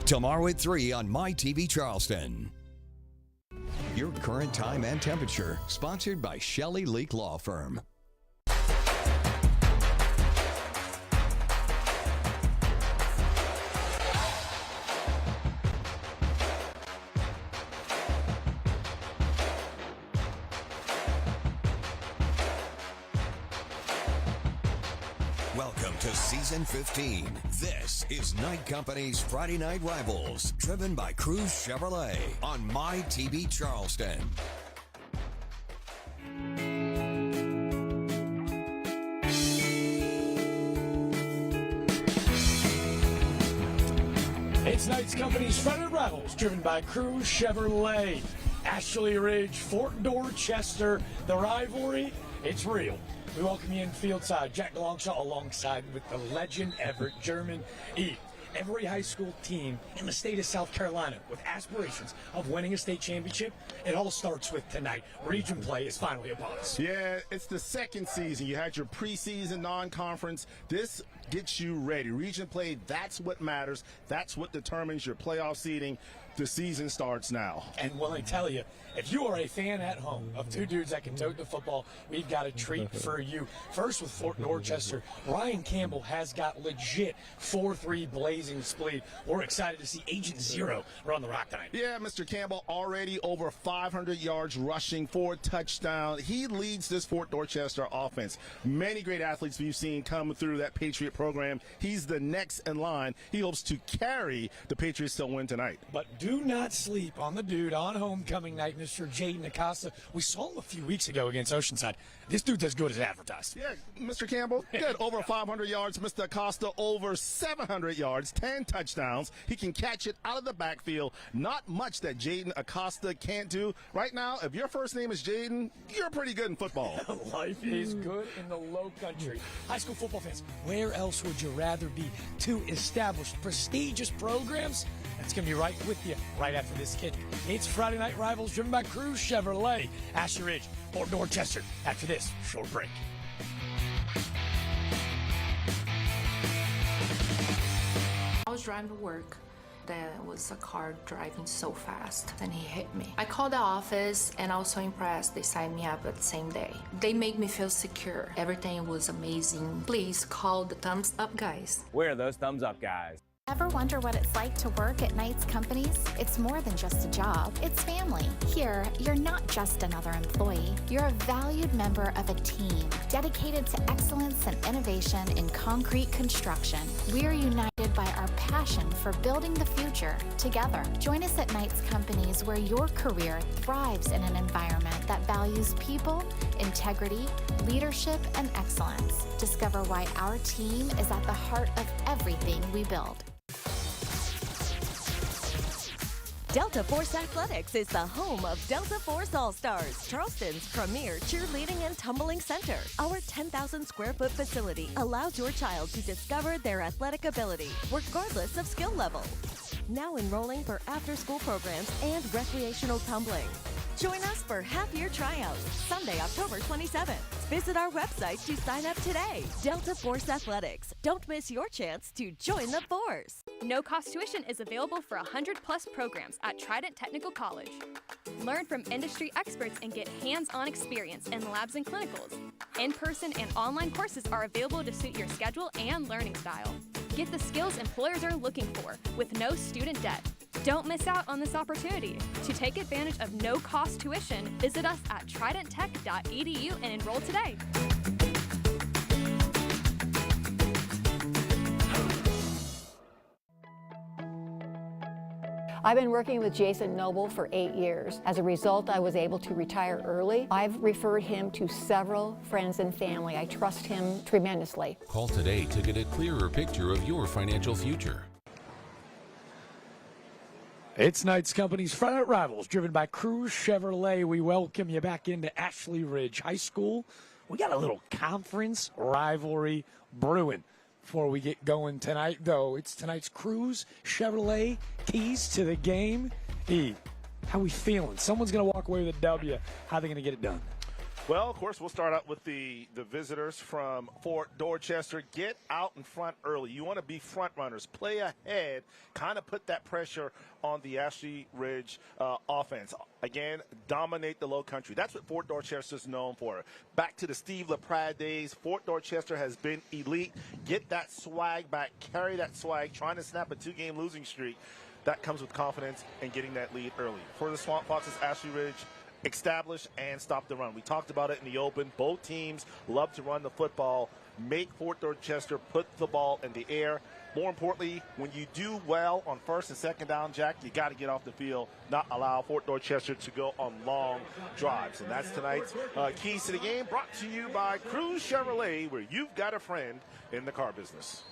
Tomorrow at 3 on My TV Charleston. Your current time and temperature, sponsored by Shelley Leak Law Firm. Welcome to Season 15. This is Night Company's Friday Night Rivals, driven by Cruz Chevrolet on My TV Charleston. It's Night Company's Friday Night Rivals, driven by Cruz Chevrolet. Ashley Ridge, Fort Dorchester, the rivalry, it's real. We welcome you in fieldside. Jack Longshaw alongside with the legend Everett German. Every high school team in the state of South Carolina with aspirations of winning a state championship, it all starts with tonight. Region play is finally upon us. Yeah, it's the second season. You had your preseason non-conference. This gets you ready. Region play, that's what matters. That's what determines your playoff seeding. The season starts now. And will I tell you, if you are a fan at home of two dudes that can tote the football, we've got a treat for you. First with Fort Dorchester, Ryan Campbell has got legit 4-3 blazing speed. We're excited to see Agent Zero run the rock tonight. Yeah, Mr. Campbell already over 500 yards rushing, 4 touchdowns. He leads this Fort Dorchester offense. Many great athletes we've seen come through that Patriot program. He's the next in line. He hopes to carry the Patriots to win tonight. But do not sleep on the dude on homecoming night, Mr. Jaden Acosta. We saw him a few weeks ago against Oceanside. This dude's as good as advertised. Yeah, Mr. Campbell, good. Over 500 yards. Mr. Acosta, over 700 yards, 10 touchdowns. He can catch it out of the backfield. Not much that Jaden Acosta can't do. Right now, if your first name is Jaden, you're pretty good in football. Life is good in the low country. High school football fans, where else would you rather be? Two established, prestigious programs? That's going to be right with you right after this kick. It's Friday Night Rivals, driven by Cruz Chevrolet. Ashley Ridge, Fort Dorchester. After this short break. I was driving to work. There was a car driving so fast, and he hit me. I called the office, and I was so impressed. They signed me up at the same day. They made me feel secure. Everything was amazing. Please call the Thumbs Up guys. Where are those Thumbs Up guys? Ever wonder what it's like to work at Knight's Companies? It's more than just a job, it's family. Here, you're not just another employee, you're a valued member of a team dedicated to excellence and innovation in concrete construction. We are united by our passion for building the future together. Join us at Knight's Companies, where your career thrives in an environment that values people, integrity, leadership, and excellence. Discover why our team is at the heart of everything we build. Delta Force Athletics is the home of Delta Force All-Stars, Charleston's premier cheerleading and tumbling center. Our 10,000 square foot facility allows your child to discover their athletic ability, regardless of skill level. Now enrolling for after-school programs and recreational tumbling. Join us for half-year tryouts, Sunday, October 27th. Visit our website to sign up today. Delta Force Athletics. Don't miss your chance to join the Force. No-cost tuition is available for 100-plus programs at Trident Technical College. Learn from industry experts and get hands-on experience in labs and clinicals. In-person and online courses are available to suit your schedule and learning style. Get the skills employers are looking for with no student debt. Don't miss out on this opportunity. To take advantage of no-cost tuition, visit us at tridenttech.edu and enroll today. I've been working with Jason Noble for 8 years. As a result, I was able to retire early. I've referred him to several friends and family. I trust him tremendously. Call today to get a clearer picture of your financial future. It's Knight's Company's Friday Night Rivals, driven by Cruz Chevrolet. We welcome you back into Ashley Ridge High School. We got a little conference rivalry brewing before we get going tonight, though. It's tonight's Cruz Chevrolet keys to the game. How we feeling? Someone's going to walk away with a W. How are they going to get it done? Well, of course, we'll start out with the visitors from Fort Dorchester. Get out in front early. You want to be front runners. Play ahead. Kind of put that pressure on the Ashley Ridge offense. Again, dominate the low country. That's what Fort Dorchester is known for. Back to the Steve LaPrade days, Fort Dorchester has been elite. Get that swag back. Carry that swag. Trying to snap a 2-game losing streak. That comes with confidence and getting that lead early. For the Swamp Foxes, Ashley Ridge, establish and stop the run. We talked about it in the open. Both teams love to run the football. Make Fort Dorchester put the ball in the air. More importantly, when you do well on first and second down, Jack, you got to get off the field, not allow Fort Dorchester to go on long drives. And that's tonight's Keys to the Game, brought to you by Cruise Chevrolet, where you've got a friend in the car business.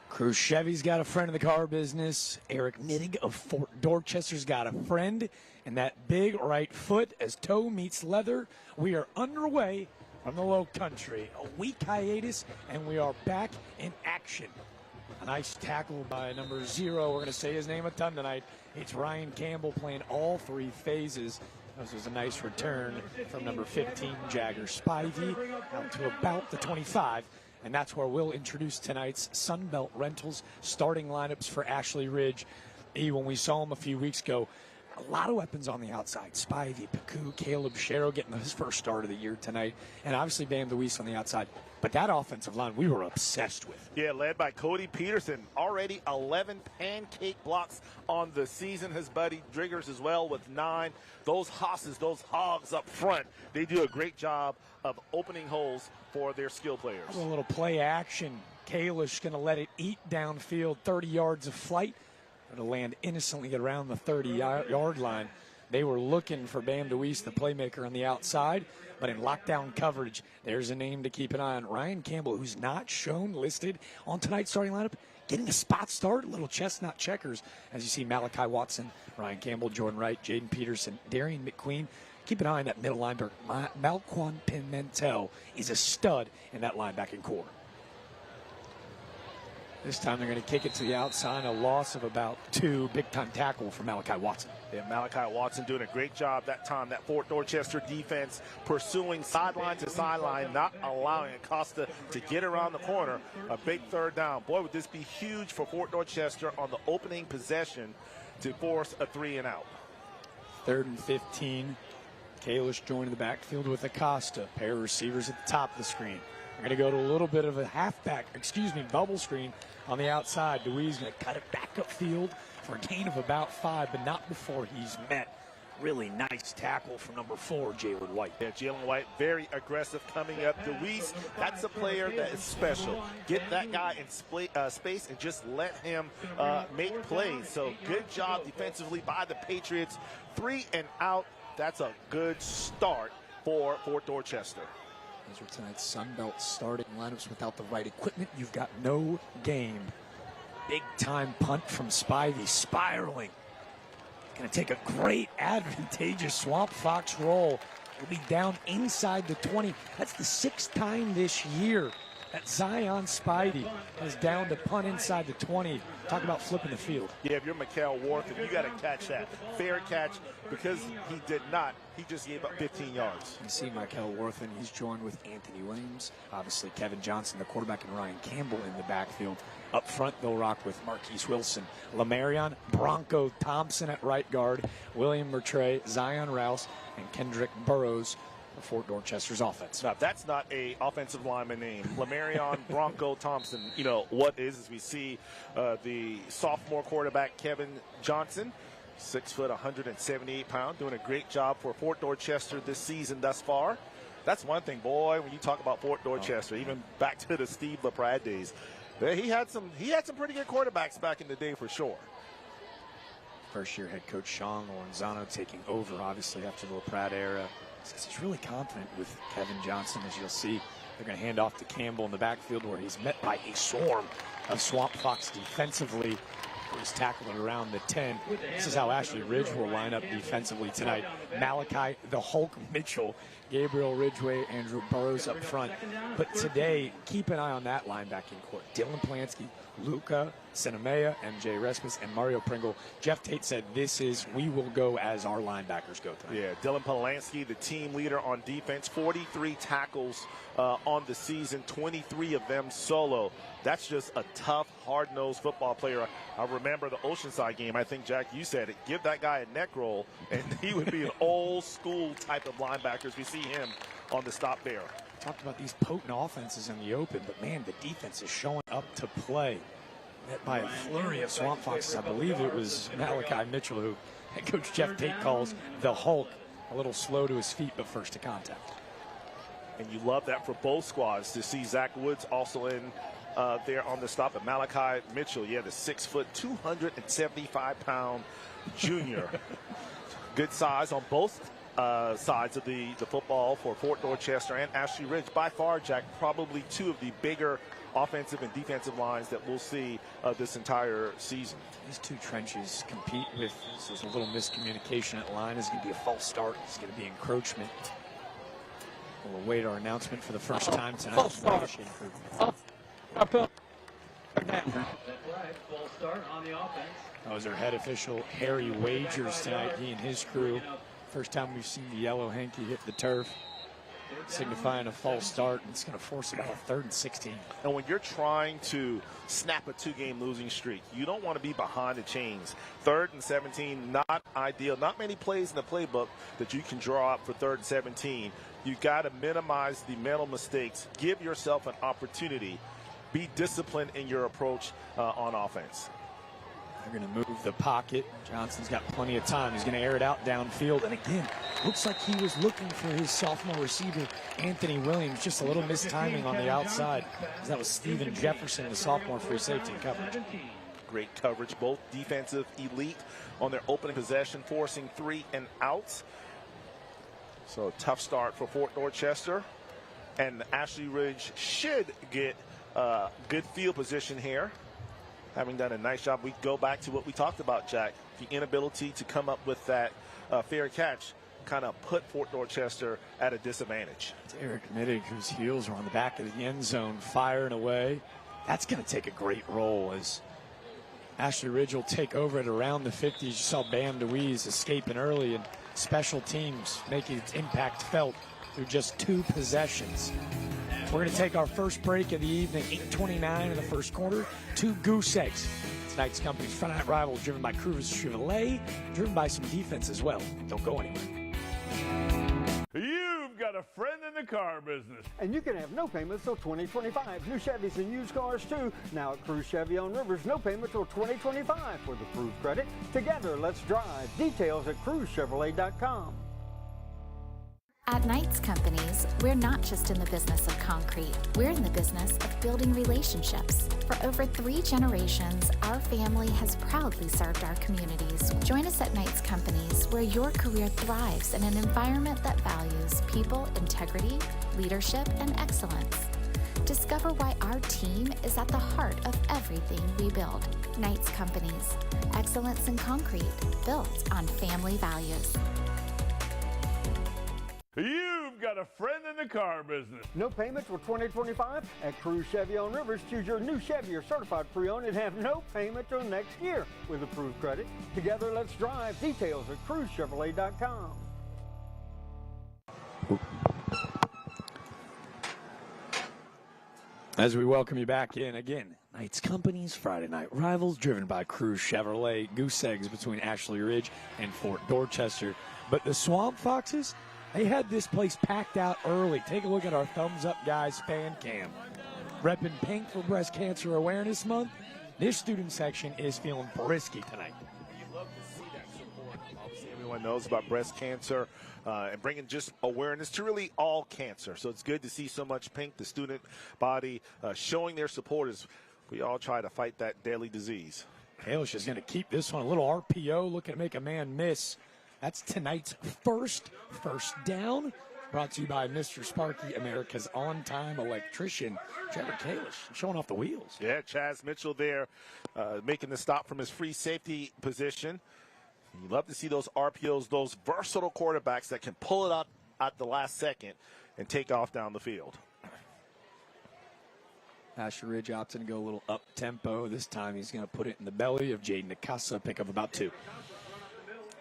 Cruise Chevy's got a friend in the car business. Eric Nittig of Fort Dorchester's got a friend in that big right foot as toe meets leather. We are underway from the low country. A week hiatus, and we are back in action. A nice tackle by number 0. We're going to say his name a ton tonight. It's Ryan Campbell playing all 3 phases. This was a nice return from number 15, Jagger Spivey, out to about the 25. And that's where we'll introduce tonight's Sunbelt Rentals starting lineups for Ashley Ridge. When we saw him a few weeks ago, a lot of weapons on the outside. Spivey, Paku, Caleb Sharrow getting his first start of the year tonight. And obviously Bam DeWeese on the outside. But that offensive line we were obsessed with. Yeah, led by Cody Peterson. Already 11 pancake blocks on the season. His buddy Driggers as well with 9. Those hosses, those hogs up front, they do a great job of opening holes for their skill players. A little play action. Kalish going to let it eat downfield, 30 yards of flight. It'll land innocently around the 30-yard line. They were looking for Bam DeWeese, the playmaker, on the outside, but in lockdown coverage, there's a name to keep an eye on. Ryan Campbell, who's not shown listed on tonight's starting lineup, getting a spot start, little chestnut checkers, as you see Malachi Watson, Ryan Campbell, Jordan Wright, Jaden Peterson, Darian McQueen. Keep an eye on that middle linebacker. Malquan Pimentel is a stud in that linebacking core. This time they're going to kick it to the outside, a loss of about 2. Big-time tackle for Malachi Watson. Yeah, Malachi Watson doing a great job that time. That Fort Dorchester defense pursuing sideline to sideline, not allowing Acosta to get around the corner. A big third down. Boy, would this be huge for Fort Dorchester on the opening possession to force a 3-and-out. 3rd and 15. Kalish joined the backfield with Acosta. Pair of receivers at the top of the screen. We're going to go to a little bit of a bubble screen on the outside. DeWee's going to cut it back upfield for a gain of about 5, but not before he's met. Really nice tackle from number 4, Jalen White. Yeah, Jalen White, very aggressive coming up. DeWeese, that's a player that is special. Get that guy in space and just let him make plays. So good job defensively by the Patriots. 3-and-out. That's a good start for Fort Dorchester. Those are tonight's Sunbelt starting lineups. Without the right equipment, you've got no game. Big-time punt from Spivey, spiraling. Going to take a great, advantageous Swamp Fox roll. Will be down inside the 20. That's the 6th time this year that Zion Spivey is down to punt inside the 20. Talk about flipping the field. Yeah, if you're Mikael Worthen, you got to catch that. Fair catch, because he did not. He just gave up 15 yards. You see Mikael Worthen, he's joined with Anthony Williams. Obviously, Kevin Johnson, the quarterback, and Ryan Campbell in the backfield. Up front, they'll rock with Marquise Wilson, Lamarion, Bronco Thompson at right guard, William Mertre, Zion Rouse, and Kendrick Burrows for Fort Dorchester's offense. Now, that's not a offensive lineman name. Lamarion Bronco Thompson. You know, what is we see the sophomore quarterback, Kevin Johnson, 6 foot, 178 pounds, doing a great job for Fort Dorchester this season thus far. That's one thing, boy, when you talk about Fort Dorchester, even back to the Steve LaPrade days. He had some pretty good quarterbacks back in the day for sure. First-year head coach Sean Lorenzano taking over, obviously, after the LaPrade era. Says he's really confident with Kevin Johnson, as you'll see. They're going to hand off to Campbell in the backfield, where he's met by a swarm of Swamp Fox defensively. He's tackled around the 10. This is how Ashley Ridge will line up defensively tonight. Malachi, the Hulk Mitchell, Gabriel Ridgway, Andrew Burrows up front. But today, keep an eye on that linebacking court. Dylan Polanski, Luca, Sinemea, MJ Respis, and Mario Pringle. Jeff Tate said we will go as our linebackers go tonight. Yeah, Dylan Polanski, the team leader on defense, 43 tackles on the season, 23 of them solo. That's just a tough, hard-nosed football player. I remember the Oceanside game. I think, Jack, you said it. Give that guy a neck roll, and he would be an old-school type of linebackers. We see him on the stop there. Talked about these potent offenses in the open, but man, the defense is showing up to play. Met by a flurry of Swamp Foxes. I believe it was Malachi Mitchell, who head coach Jeff Tate calls the Hulk. A little slow to his feet, but first to contact. And you love that for both squads to see Zach Woods also in there on the stop. And Malachi Mitchell, the 6', 275-pound junior. Good size on both sides of the football for Fort Dorchester and Ashley Ridge. By far, Jack, probably two of the bigger offensive and defensive lines that we'll see this entire season. These two trenches compete with, so there's a little miscommunication at line. It's going to be a false start. It's going to be encroachment. We'll await our announcement for the first time tonight. False start. Full start on the offense. That was our head official, Harry Wagers, tonight. He and his crew. First time we've seen the yellow hanky hit the turf, signifying a false start. And it's going to force about a 3rd and 16. And when you're trying to snap a 2-game losing streak, you don't want to be behind the chains. 3rd and 17, not ideal. Not many plays in the playbook that you can draw up for 3rd and 17. You got to minimize the mental mistakes. Give yourself an opportunity. Be disciplined in your approach on offense. They're going to move the pocket. Johnson's got plenty of time. He's going to air it out downfield. And again, looks like he was looking for his sophomore receiver, Anthony Williams. Just a little mistiming on the outside. That was Steven Jefferson, the sophomore, free safety in coverage. Great coverage. Both defensive elite on their opening possession, forcing 3 and outs. So a tough start for Fort Dorchester. And Ashley Ridge should get good field position here. Having done a nice job, we go back to what we talked about, Jack. The inability to come up with that fair catch kind of put Fort Dorchester at a disadvantage. It's Eric Mittig, whose heels are on the back of the end zone, firing away. That's going to take a great roll as Ashley Ridge will take over at around the 50s. You saw Bam DeWeese escaping early, and special teams making its impact felt through just 2 possessions. We're going to take our first break of the evening, 8:29 in the first quarter. 2 goose eggs. Tonight's company's Friday Night Rivals, driven by Cruz Chevrolet, driven by some defense as well. Don't go anywhere. You've got a friend in the car business. And you can have no payments till 2025. New Chevys and used cars too. Now at Cruz Chevy on Rivers, no payment till 2025 with approved credit. Together, let's drive. Details at cruzchevrolet.com. At Knights Companies, we're not just in the business of concrete. We're in the business of building relationships. For over 3 generations, our family has proudly served our communities. Join us at Knights Companies, where your career thrives in an environment that values people, integrity, leadership, and excellence. Discover why our team is at the heart of everything we build. Knights Companies, excellence in concrete, built on family values. You've got a friend in the car business. No payment for 2025 at Cruz Chevy on Rivers. Choose your new Chevy or certified pre-owned and have no payment till next year with approved credit. Together, let's drive. Details at cruzchevrolet.com. As we welcome you back in again, Knights Company's Friday Night Rivals, driven by Cruz Chevrolet. Goose eggs between Ashley Ridge and Fort Dorchester. But the Swamp Foxes, they had this place packed out early. Take a look at our Thumbs Up Guys fan cam. Repping pink for Breast Cancer Awareness Month. This student section is feeling brisky tonight. You love to see that support. Obviously, everyone knows about breast cancer and bringing just awareness to really all cancer. So it's good to see so much pink, the student body, showing their support as we all try to fight that deadly disease. Kalish is going to keep this one. A little RPO, looking to make a man miss. That's tonight's first down, brought to you by Mr. Sparky, America's on-time electrician, Trevor Kalish, showing off the wheels. Yeah, Chaz Mitchell there making the stop from his free safety position. You love to see those RPOs, those versatile quarterbacks that can pull it up at the last second and take off down the field. Ashley Ridge opted to go a little up-tempo. This time he's going to put it in the belly of Jaden Nakasa, pick up about 2.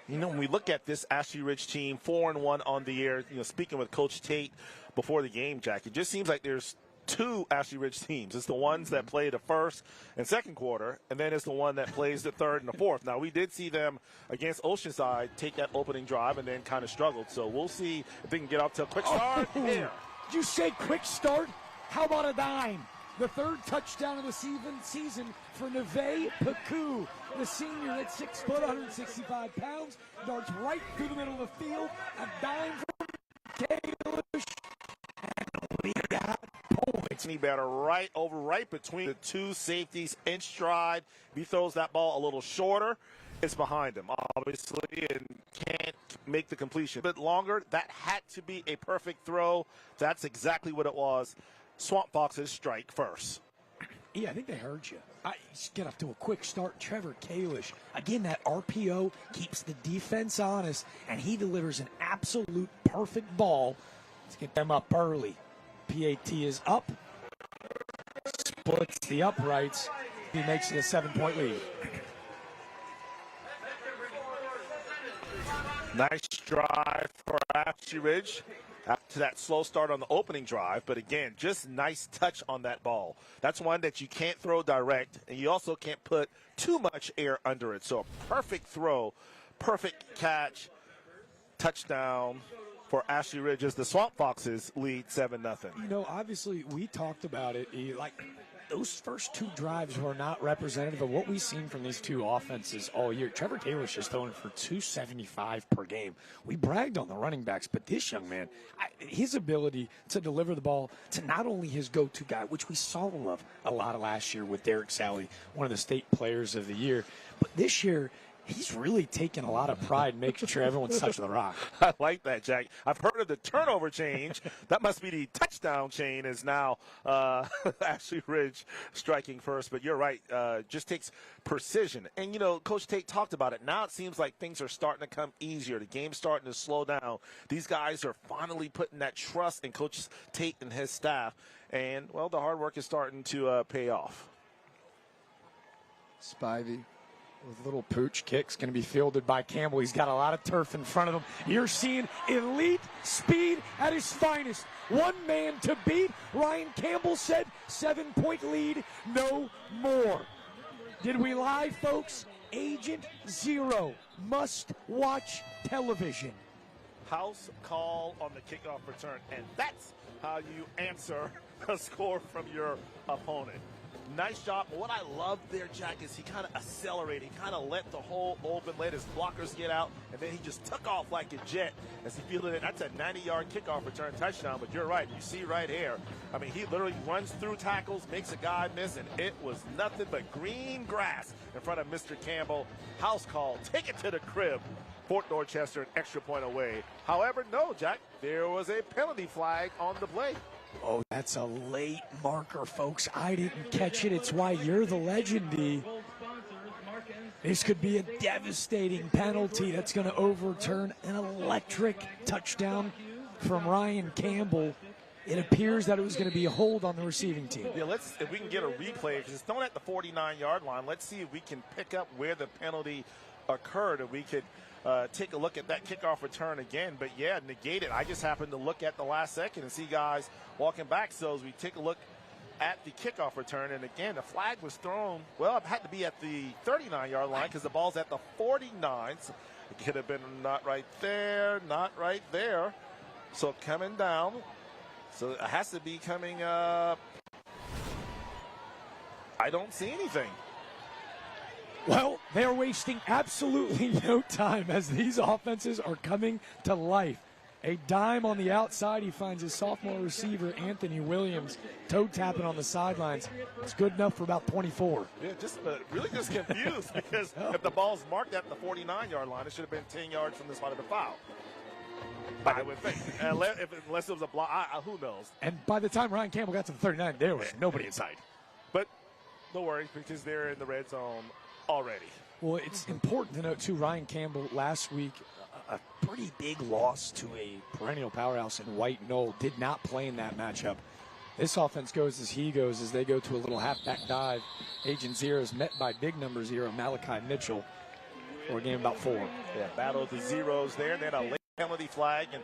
You know, when we look at this Ashley Ridge team, 4-1 on the year, you know, speaking with Coach Tate before the game, Jack, it just seems like there's 2 Ashley Ridge teams. It's the ones that play the first and second quarter, and then it's the one that plays the third and the fourth. Now, we did see them against Oceanside take that opening drive and then kind of struggled. So we'll see if they can get off to a quick start. Did you say quick start? How about a dime? The 3rd touchdown of the season for Neve Paku, the senior at 6 foot, 165 pounds, darts right through the middle of the field. A dime from Kalish, and we got points. He better right between the 2 safeties in stride. If he throws that ball a little shorter, it's behind him, obviously, and can't make the completion. A bit longer, that had to be a perfect throw. That's exactly what it was. Swamp Foxes strike first. Yeah, I think they heard you. Get off to a quick start. Trevor Kalish. Again, that RPO keeps the defense honest, and he delivers an absolute perfect ball. Let's get them up early. PAT is up. Splits the uprights. He makes it a 7-point lead. Nice drive for Ashley Ridge after that slow start on the opening drive. But again, just nice touch on that ball. That's one that you can't throw direct, and you also can't put too much air under it. So a perfect throw, perfect catch, touchdown for Ashley Ridge as the Swamp Foxes lead 7-0. You know, obviously, we talked about it. Those first 2 drives were not representative of what we've seen from these 2 offenses all year. Trevor Kalish is throwing for 275 per game. We bragged on the running backs, but this young man, his ability to deliver the ball to not only his go-to guy, which we saw a lot of last year with Derek Sally, one of the state players of the year, but this year, he's really taken a lot of pride in making sure everyone's touching the rock. I like that, Jack. I've heard of the turnover change. That must be the touchdown chain is now Ashley Ridge striking first. But you're right. Just takes precision. And, you know, Coach Tate talked about it. Now it seems like things are starting to come easier. The game's starting to slow down. These guys are finally putting that trust in Coach Tate and his staff. And, well, the hard work is starting to pay off. Spivey with little pooch kicks, going to be fielded by Campbell. He's got a lot of turf in front of him. You're seeing elite speed at his finest. One man to beat. Ryan Campbell said 7-point lead, no more. Did we lie, folks? Agent Zero. Must watch television. House call on the kickoff return, and that's how you answer a score from your opponent. Nice job. But what I love there, Jack, is he kind of accelerated. He kind of let the hole open, let his blockers get out, and then he just took off like a jet as he fielded it. That's a 90-yard kickoff return touchdown. But you're right. You see right here. I mean, he literally runs through tackles, makes a guy miss, and it was nothing but green grass in front of Mr. Campbell. House call. Take it to the crib. Fort Dorchester, an extra point away. However, no, Jack, there was a penalty flag on the play. Oh, that's a late marker, folks. I didn't catch it. It's why you're the legend, D. This could be a devastating penalty that's going to overturn an electric touchdown from Ryan Campbell. It appears that it was going to be a hold on the receiving team. Yeah, if we can get a replay, because it's thrown at the 49-yard line. Let's see if we can pick up where the penalty occurred, and we could take a look at that kickoff return again. But, yeah, negate it. I just happened to look at the last second and see guys walking back. So as we take a look at the kickoff return, and, again, the flag was thrown. Well, it had to be at the 39-yard line because the ball's at the 49. So it could have been not right there, not right there. So coming down. So it has to be coming up. I don't see anything. Well, they're wasting absolutely no time as these offenses are coming to life. A dime on the outside. He finds his sophomore receiver, Anthony Williams, toe tapping on the sidelines. It's good enough for about 24. Yeah, just really just confused because if the ball's marked at the 49-yard line, it should have been 10 yards from the spot of the foul. I would think. Unless it was a block, who knows? And by the time Ryan Campbell got to the 39, there was nobody inside. But don't worry, because they're in the red zone already. Well, it's important to note, too, Ryan Campbell last week, a pretty big loss to a perennial powerhouse in White Knoll, did not play in that matchup. This offense goes as he goes as they go to a little halfback dive. Agent Zero is met by big number 0, Malachi Mitchell, for a game about 4. Yeah, battle of the zeros there. Then a late penalty flag, and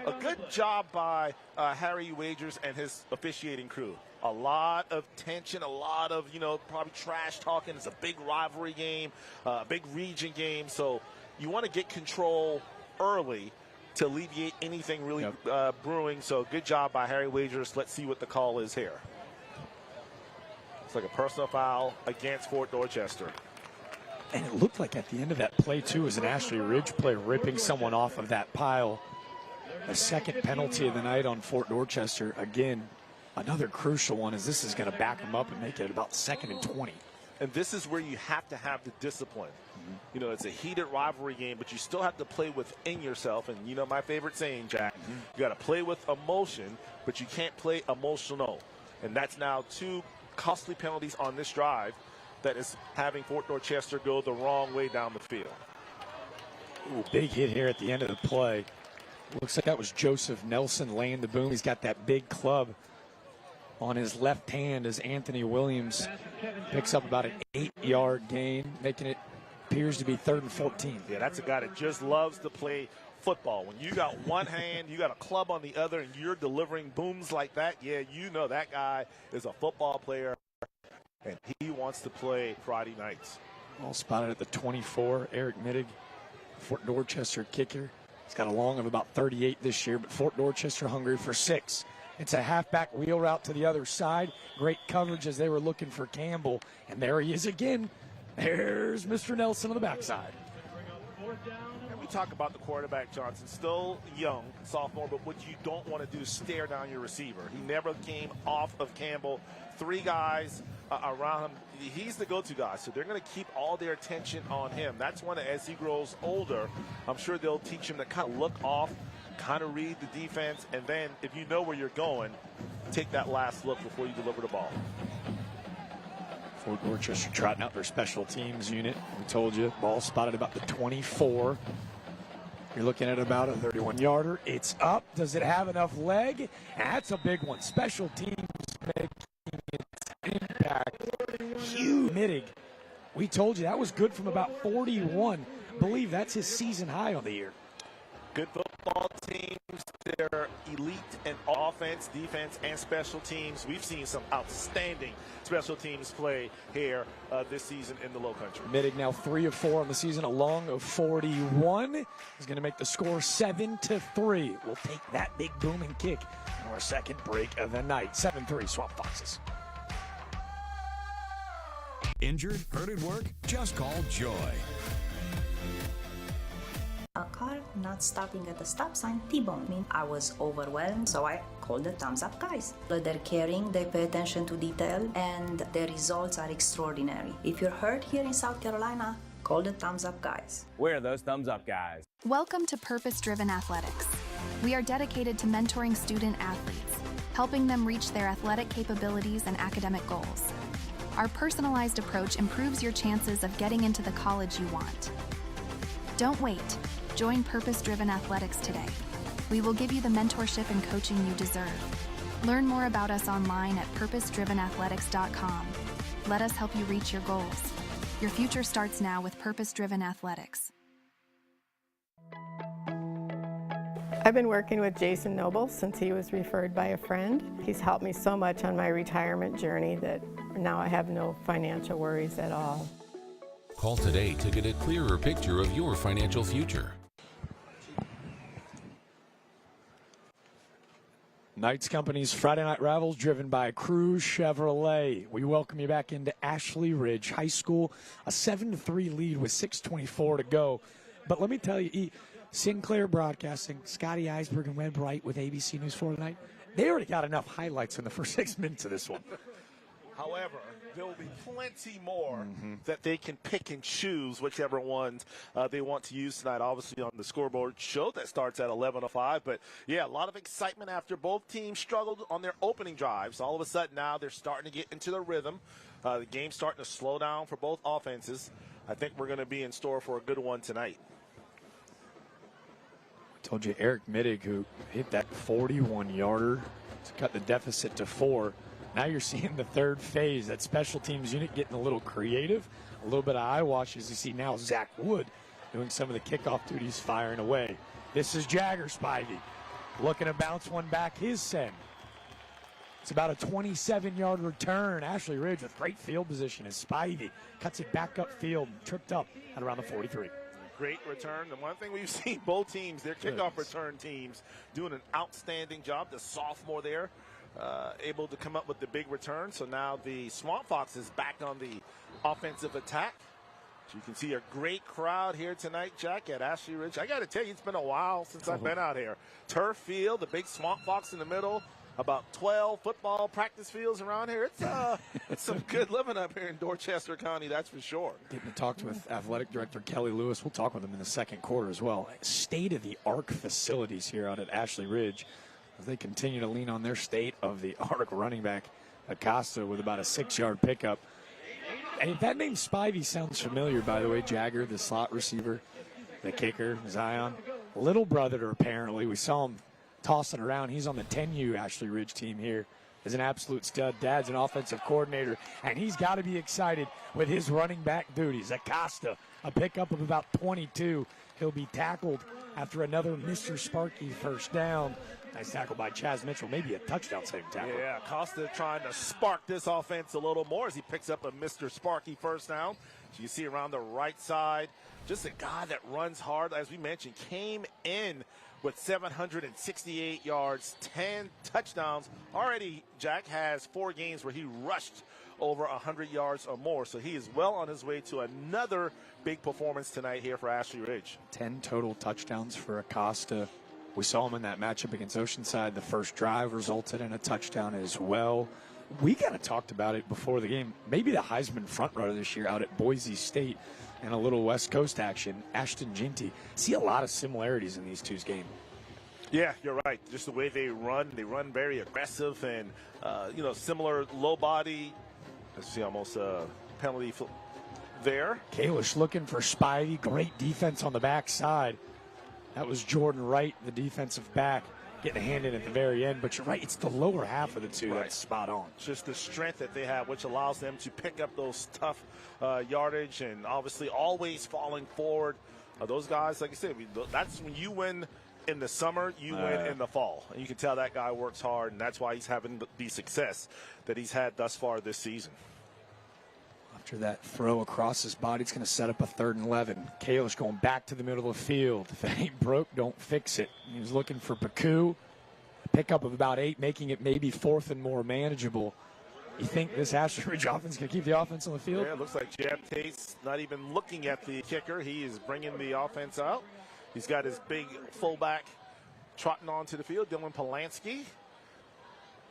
a good job by Harry Wagers and his officiating crew. A lot of tension, a lot of, probably trash talking. It's a big rivalry game, a big region game. So you want to get control early to alleviate anything really brewing. So good job by Harry Wagers. Let's see what the call is here. It's like a personal foul against Fort Dorchester. And it looked like at the end of that play, too, was an Ashley Ridge player ripping someone off of that pile. A second penalty of the night on Fort Dorchester. Again, another crucial one, as this is going to back them up and make it about 2nd and 20. And this is where you have to have the discipline. It's a heated rivalry game, but you still have to play within yourself. And my favorite saying, Jack, you got to play with emotion, but you can't play emotional. And that's now 2 costly penalties on this drive that is having Fort Dorchester go the wrong way down the field. Ooh, big hit here at the end of the play. Looks like that was Joseph Nelson laying the boom. He's got that big club on his left hand as Anthony Williams picks up about an 8-yard gain, making it appears to be 3rd and 14. Yeah, that's a guy that just loves to play football. When you got one hand, you got a club on the other, and you're delivering booms like that, that guy is a football player, and he wants to play Friday nights. All spotted at the 24, Eric Mittig, Fort Dorchester kicker. He's got a long of about 38 this year, but Fort Dorchester hungry for 6. It's a halfback wheel route to the other side. Great coverage as they were looking for Campbell. And there he is again. There's Mr. Nelson on the backside. And we talk about the quarterback, Johnson, still young, sophomore, but what you don't want to do is stare down your receiver. He never came off of Campbell. 3 guys around him. He's the go-to guy, so they're going to keep all their attention on him. That's one that, as he grows older, I'm sure they'll teach him to kind of look off, kind of read the defense, and then if you know where you're going, take that last look before you deliver the ball. Fort Dorchester trotting out their special teams unit. We told you, ball spotted about the 24. You're looking at about a 31-yarder. It's up. Does it have enough leg? That's a big one. Special teams making its impact. Huge. Mittig. We told you that was good from about 41. I believe that's his season high on the year. Good football teams. They're elite in offense, defense, and special teams. We've seen some outstanding special teams play here this season in the Low Country. Mittig now 3 of 4 on the season, a long of 41. He's going to make the score 7-3. We'll take that big booming kick in our second break of the night. 7-3 Swamp Foxes. Injured? Hurt at work? Just call Joy. A car not stopping at the stop sign T-boned me. I was overwhelmed, so I called the Thumbs Up guys. They're caring, they pay attention to detail, and the results are extraordinary. If you're hurt here in South Carolina, call the Thumbs Up guys. We're those Thumbs Up guys. Welcome to Purpose Driven Athletics. We are dedicated to mentoring student athletes, helping them reach their athletic capabilities and academic goals. Our personalized approach improves your chances of getting into the college you want. Don't wait. Join Purpose Driven Athletics today. We will give you the mentorship and coaching you deserve. Learn more about us online at purposedrivenathletics.com. Let us help you reach your goals. Your future starts now with Purpose Driven Athletics. I've been working with Jason Noble since he was referred by a friend. He's helped me so much on my retirement journey that now I have no financial worries at all. Call today to get a clearer picture of your financial future. Knights Company's Friday Night Rivals, driven by Cruz Chevrolet. We welcome you back into Ashley Ridge High School. A 7-3 lead with 6:24 to go. But let me tell you, Sinclair Broadcasting, Scotty Eisberg and Webb Bright with ABC News 4 tonight, they already got enough highlights in the first 6 minutes of this one. However, there will be plenty more that they can pick and choose whichever ones they want to use tonight. Obviously on the scoreboard show that starts at 11:05. But, yeah, a lot of excitement after both teams struggled on their opening drives. All of a sudden now they're starting to get into the rhythm. The game's starting to slow down for both offenses. I think we're going to be in store for a good one tonight. I told you Eric Mittig, who hit that 41-yarder to cut the deficit to 4. Now you're seeing the third phase, that special teams unit getting a little creative, a little bit of eye wash as you see now Zach Wood doing some of the kickoff duties, firing away. This is Jagger Spivey looking to bounce one back his send. It's about a 27-yard return. Ashley Ridge with great field position as Spivey cuts it back upfield, tripped up at around the 43. Great return. The one thing we've seen both teams, their kickoff return teams, doing an outstanding job. The sophomore there, able to come up with the big return. So now the Swamp Fox is back on the offensive attack. So you can see a great crowd here tonight, Jack, at Ashley Ridge. I got to tell you, it's been a while since I've been out here. Turf field, the big Swamp Fox in the middle. About 12 football practice fields around here. It's some good living up here in Dorchester County, that's for sure. Getting to talk with Athletic Director Kelly Lewis. We'll talk with him in the second quarter as well. State-of-the-art facilities here out at Ashley Ridge as they continue to lean on their state-of-the-art running back, Acosta, with about a 6-yard pickup. And that name Spivey sounds familiar, by the way. Jagger, the slot receiver, the kicker, Zion. Little brother, apparently. We saw him tossing around. He's on the 10U Ashley Ridge team here. Is an absolute stud. Dad's an offensive coordinator, and he's got to be excited with his running back duties. Acosta, a pickup of about 22. He'll be tackled after another Mr. Sparky first down. Nice tackle by Chaz Mitchell, maybe a touchdown-saving tackle. Yeah, Acosta trying to spark this offense a little more as he picks up a Mr. Sparky first down. So you see around the right side, just a guy that runs hard. As we mentioned, came in with 768 yards, 10 touchdowns. Already, Jack has 4 games where he rushed over 100 yards or more. So he is well on his way to another big performance tonight here for Ashley Ridge. 10 total touchdowns for Acosta. We saw him in that matchup against Oceanside. The first drive resulted in a touchdown as well. We kind of talked about it before the game. Maybe the Heisman frontrunner this year out at Boise State and a little West Coast action. Ashton Ginty. See a lot of similarities in these two's game. Yeah, you're right. Just the way they run very aggressive and, similar low body. Let's see, almost a penalty there. Kalish looking for Spivey. Great defense on the backside. That was Jordan Wright, the defensive back, getting a hand in at the very end. But you're right, it's the lower half of the two that's spot on. Just the strength that they have, which allows them to pick up those tough yardage and obviously always falling forward. Those guys, like I said, that's when you win in the summer, you win in the fall. And you can tell that guy works hard, and that's why he's having the success that he's had thus far this season. After that throw across his body, it's going to set up a 3rd and 11. Kalish going back to the middle of the field. If it ain't broke, don't fix it. He was looking for Baku. A pickup of about 8, making it maybe 4th and more manageable. You think this Ashley Ridge offense can keep the offense on the field? Yeah, it looks like Jeff Tate's not even looking at the kicker. He is bringing the offense out. He's got his big fullback trotting onto the field, Dylan Polanski.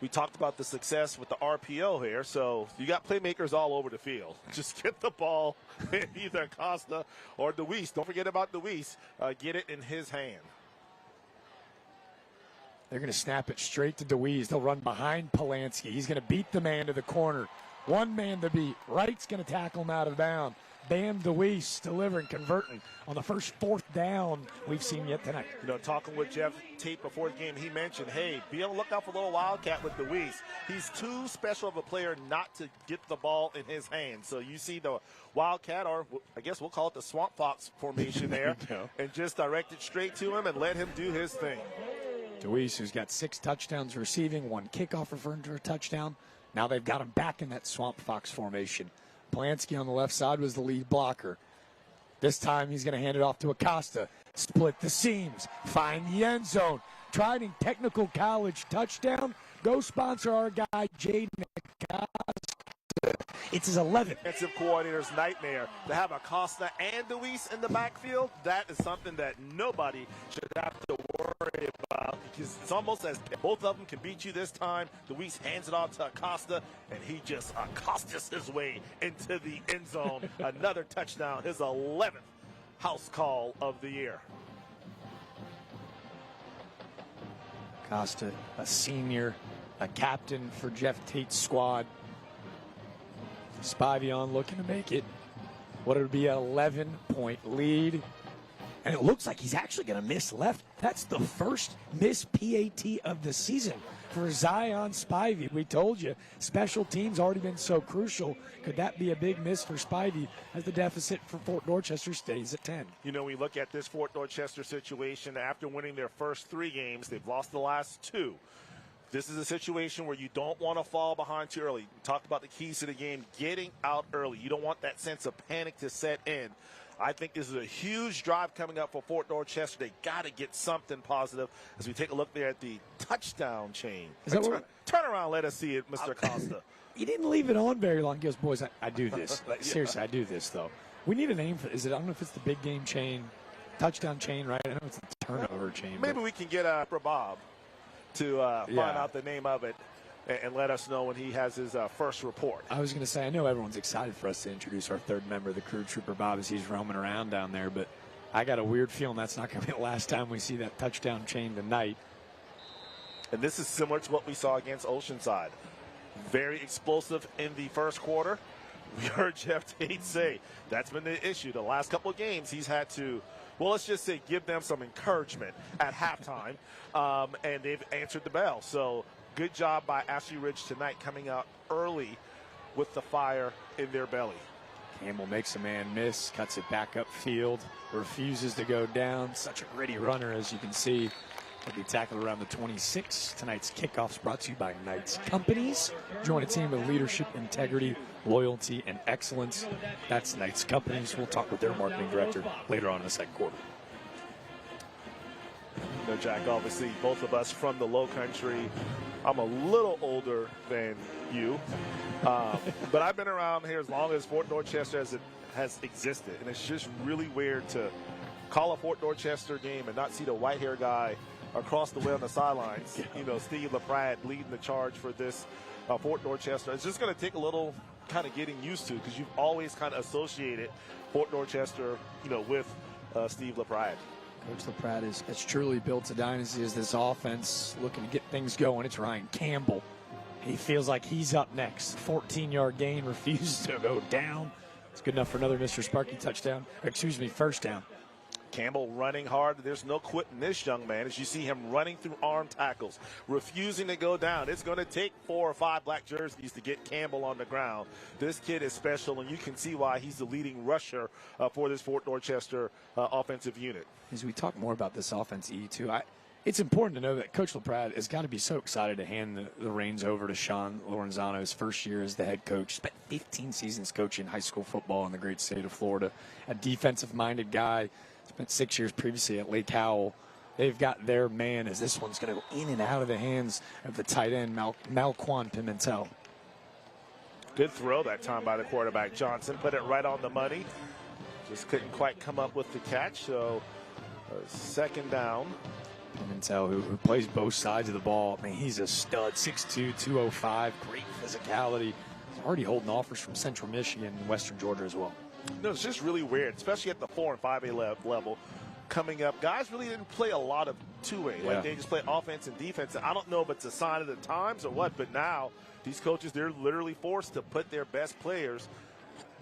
We talked about the success with the RPO here, so you got playmakers all over the field. Just get the ball in either Costa or DeWeese. Don't forget about DeWeese. Get it in his hand. They're going to snap it straight to DeWeese. They'll run behind Polanski. He's going to beat the man to the corner. One man to beat. Wright's going to tackle him out of bounds. Bam DeWeese delivering, converting on the first 4th down we've seen yet tonight. Talking with Jeff Tate before the game, he mentioned, hey, be on the lookout for a little Wildcat with DeWeese. He's too special of a player not to get the ball in his hands. So you see the Wildcat, or I guess we'll call it the Swamp Fox formation there, and just direct it straight to him and let him do his thing. DeWeese, who's got 6 touchdowns receiving, 1 kickoff return for a touchdown. Now they've got him back in that Swamp Fox formation. Polanski on the left side was the lead blocker. This time he's going to hand it off to Acosta. Split the seams. Find the end zone. Trident Technical College touchdown. Go sponsor our guy, Jaden Acosta. It's his 11th. Defensive coordinator's nightmare to have Acosta and DeWeese in the backfield. That is something that nobody should have to worry about, because it's almost as both of them can beat you this time. DeWeese hands it off to Acosta, and he just Acostas his way into the end zone. Another touchdown, his 11th house call of the year. Acosta, a senior, a captain for Jeff Tate's squad. Spivey on looking to make it. What would be an 11-point lead. And it looks like he's actually going to miss left. That's the first miss PAT of the season for Zion Spivey. We told you, special teams already been so crucial. Could that be a big miss for Spivey as the deficit for Fort Dorchester stays at 10? You know, we look at this Fort Dorchester situation. After winning their first 3 games, they've lost the last 2. This is a situation where you don't want to fall behind too early. We talked about the keys to the game, getting out early. You don't want that sense of panic to set in. I think this is a huge drive coming up for Fort Dorchester. They got to get something positive as we take a look there at the touchdown chain. Turn around, let us see it, Mr. Costa. He didn't leave it on very long. He goes, boys, I do this. Like, seriously, I do this, though. We need a name for it. I don't know if it's the big game chain, touchdown chain, right? I know it's the turnover chain. Maybe we can get Bob to find out the name of it and let us know when he has his first report. I was going to say, I know everyone's excited for us to introduce our 3rd member of the crew, Trooper Bob, as he's roaming around down there, but I got a weird feeling that's not going to be the last time we see that touchdown chain tonight. And this is similar to what we saw against Oceanside. Very explosive in the first quarter. We heard Jeff Tate say that's been the issue. The last couple of games he's had to, well, let's just say give them some encouragement at halftime, and they've answered the bell. So good job by Ashley Ridge tonight coming out early with the fire in their belly. Campbell makes a man miss, cuts it back upfield, refuses to go down. Such a gritty runner, as you can see. He'll be tackled around the 26. Tonight's kickoff's brought to you by Knights Companies. Join a team with leadership, integrity, loyalty, and excellence. That's Knights Companies. We'll talk with their marketing director later on in the second quarter. You know, Jack, obviously both of us from the low country. I'm a little older than you, but I've been around here as long as Fort Dorchester has existed, and it's just really weird to call a Fort Dorchester game and not see the white-haired guy across the way on the sidelines. You know, Steve LaPrade leading the charge for this Fort Dorchester. It's just going to take a little kind of getting used to, because you've always kind of associated Fort Dorchester, you know, with Steve LaPrade. Coach LaPrade has truly built a dynasty as this offense looking to get things going. It's Ryan Campbell. He feels like he's up next. 14-yard gain, refuses to go down. It's good enough for another Mr. Sparky touchdown. First down. Campbell running hard. There's no quitting this young man as you see him running through arm tackles, refusing to go down. It's going to take 4 or 5 black jerseys to get Campbell on the ground. This kid is special, and you can see why he's the leading rusher for this Fort Dorchester offensive unit. As we talk more about this offense, E2, it's important to know that Coach LaPrade has got to be so excited to hand the reins over to Sean Lorenzano, his first year as the head coach. Spent 15 seasons coaching high school football in the great state of Florida. A defensive-minded guy. Spent 6 years previously at Lake Howell. They've got their man as this one's going to go in and out of the hands of the tight end, Malquan Pimentel. Good throw that time by the quarterback. Johnson put it right on the money. Just couldn't quite come up with the catch, so second down. Pimentel, who plays both sides of the ball. I mean, he's a stud, 6'2", 205, great physicality. He's already holding offers from Central Michigan and Western Georgia as well. No, it's just really weird, especially at the 4 and 5A level. Coming up, guys really didn't play a lot of two-way. Yeah. Like they just play offense and defense. I don't know if it's a sign of the times or what, but now these coaches, they're literally forced to put their best players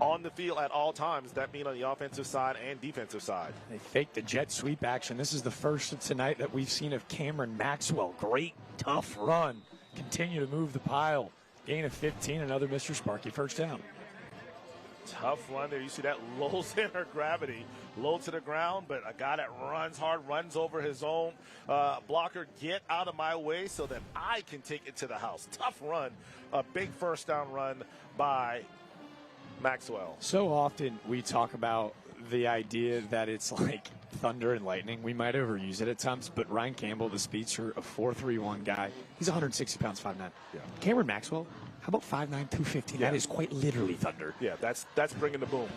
on the field at all times. That means on the offensive side and defensive side. They fake the jet sweep action. This is the first of tonight that we've seen of Cameron Maxwell. Great, tough run. Continue to move the pile. Gain of 15, another Mr. Sparky first down. Tough run there. You see that low center gravity, low to the ground, but a guy that runs hard, runs over his own blocker. Get out of my way so that I can take it to the house. Tough run, a big first down run by Maxwell. So often we talk about the idea that it's like thunder and lightning. We might overuse it at times, but Ryan Campbell, the speedster, a 4'3" guy, he's 160 pounds, 5'9". Yeah. Cameron Maxwell, how about 5'9", 250? Yeah. That is quite literally thunder. Yeah, that's bringing the boom.